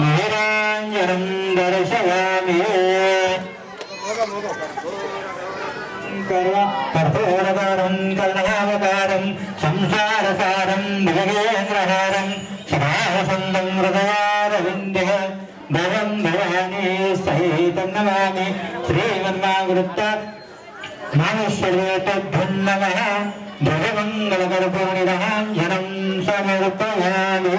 निराञ्जनं दर्शयामि कर्पूरकारं कर्णावतारं संसारसारं भुजगेन्द्रहारं सदावसन्तं हृदयारविन्दे भवं भवानी सहितं नमामि श्रीमन्मागुरुत्त मानुष्यरेभ्यो नमः दिव्यमङ्गलकर्पूरनिराञ्जनं समर्पयामि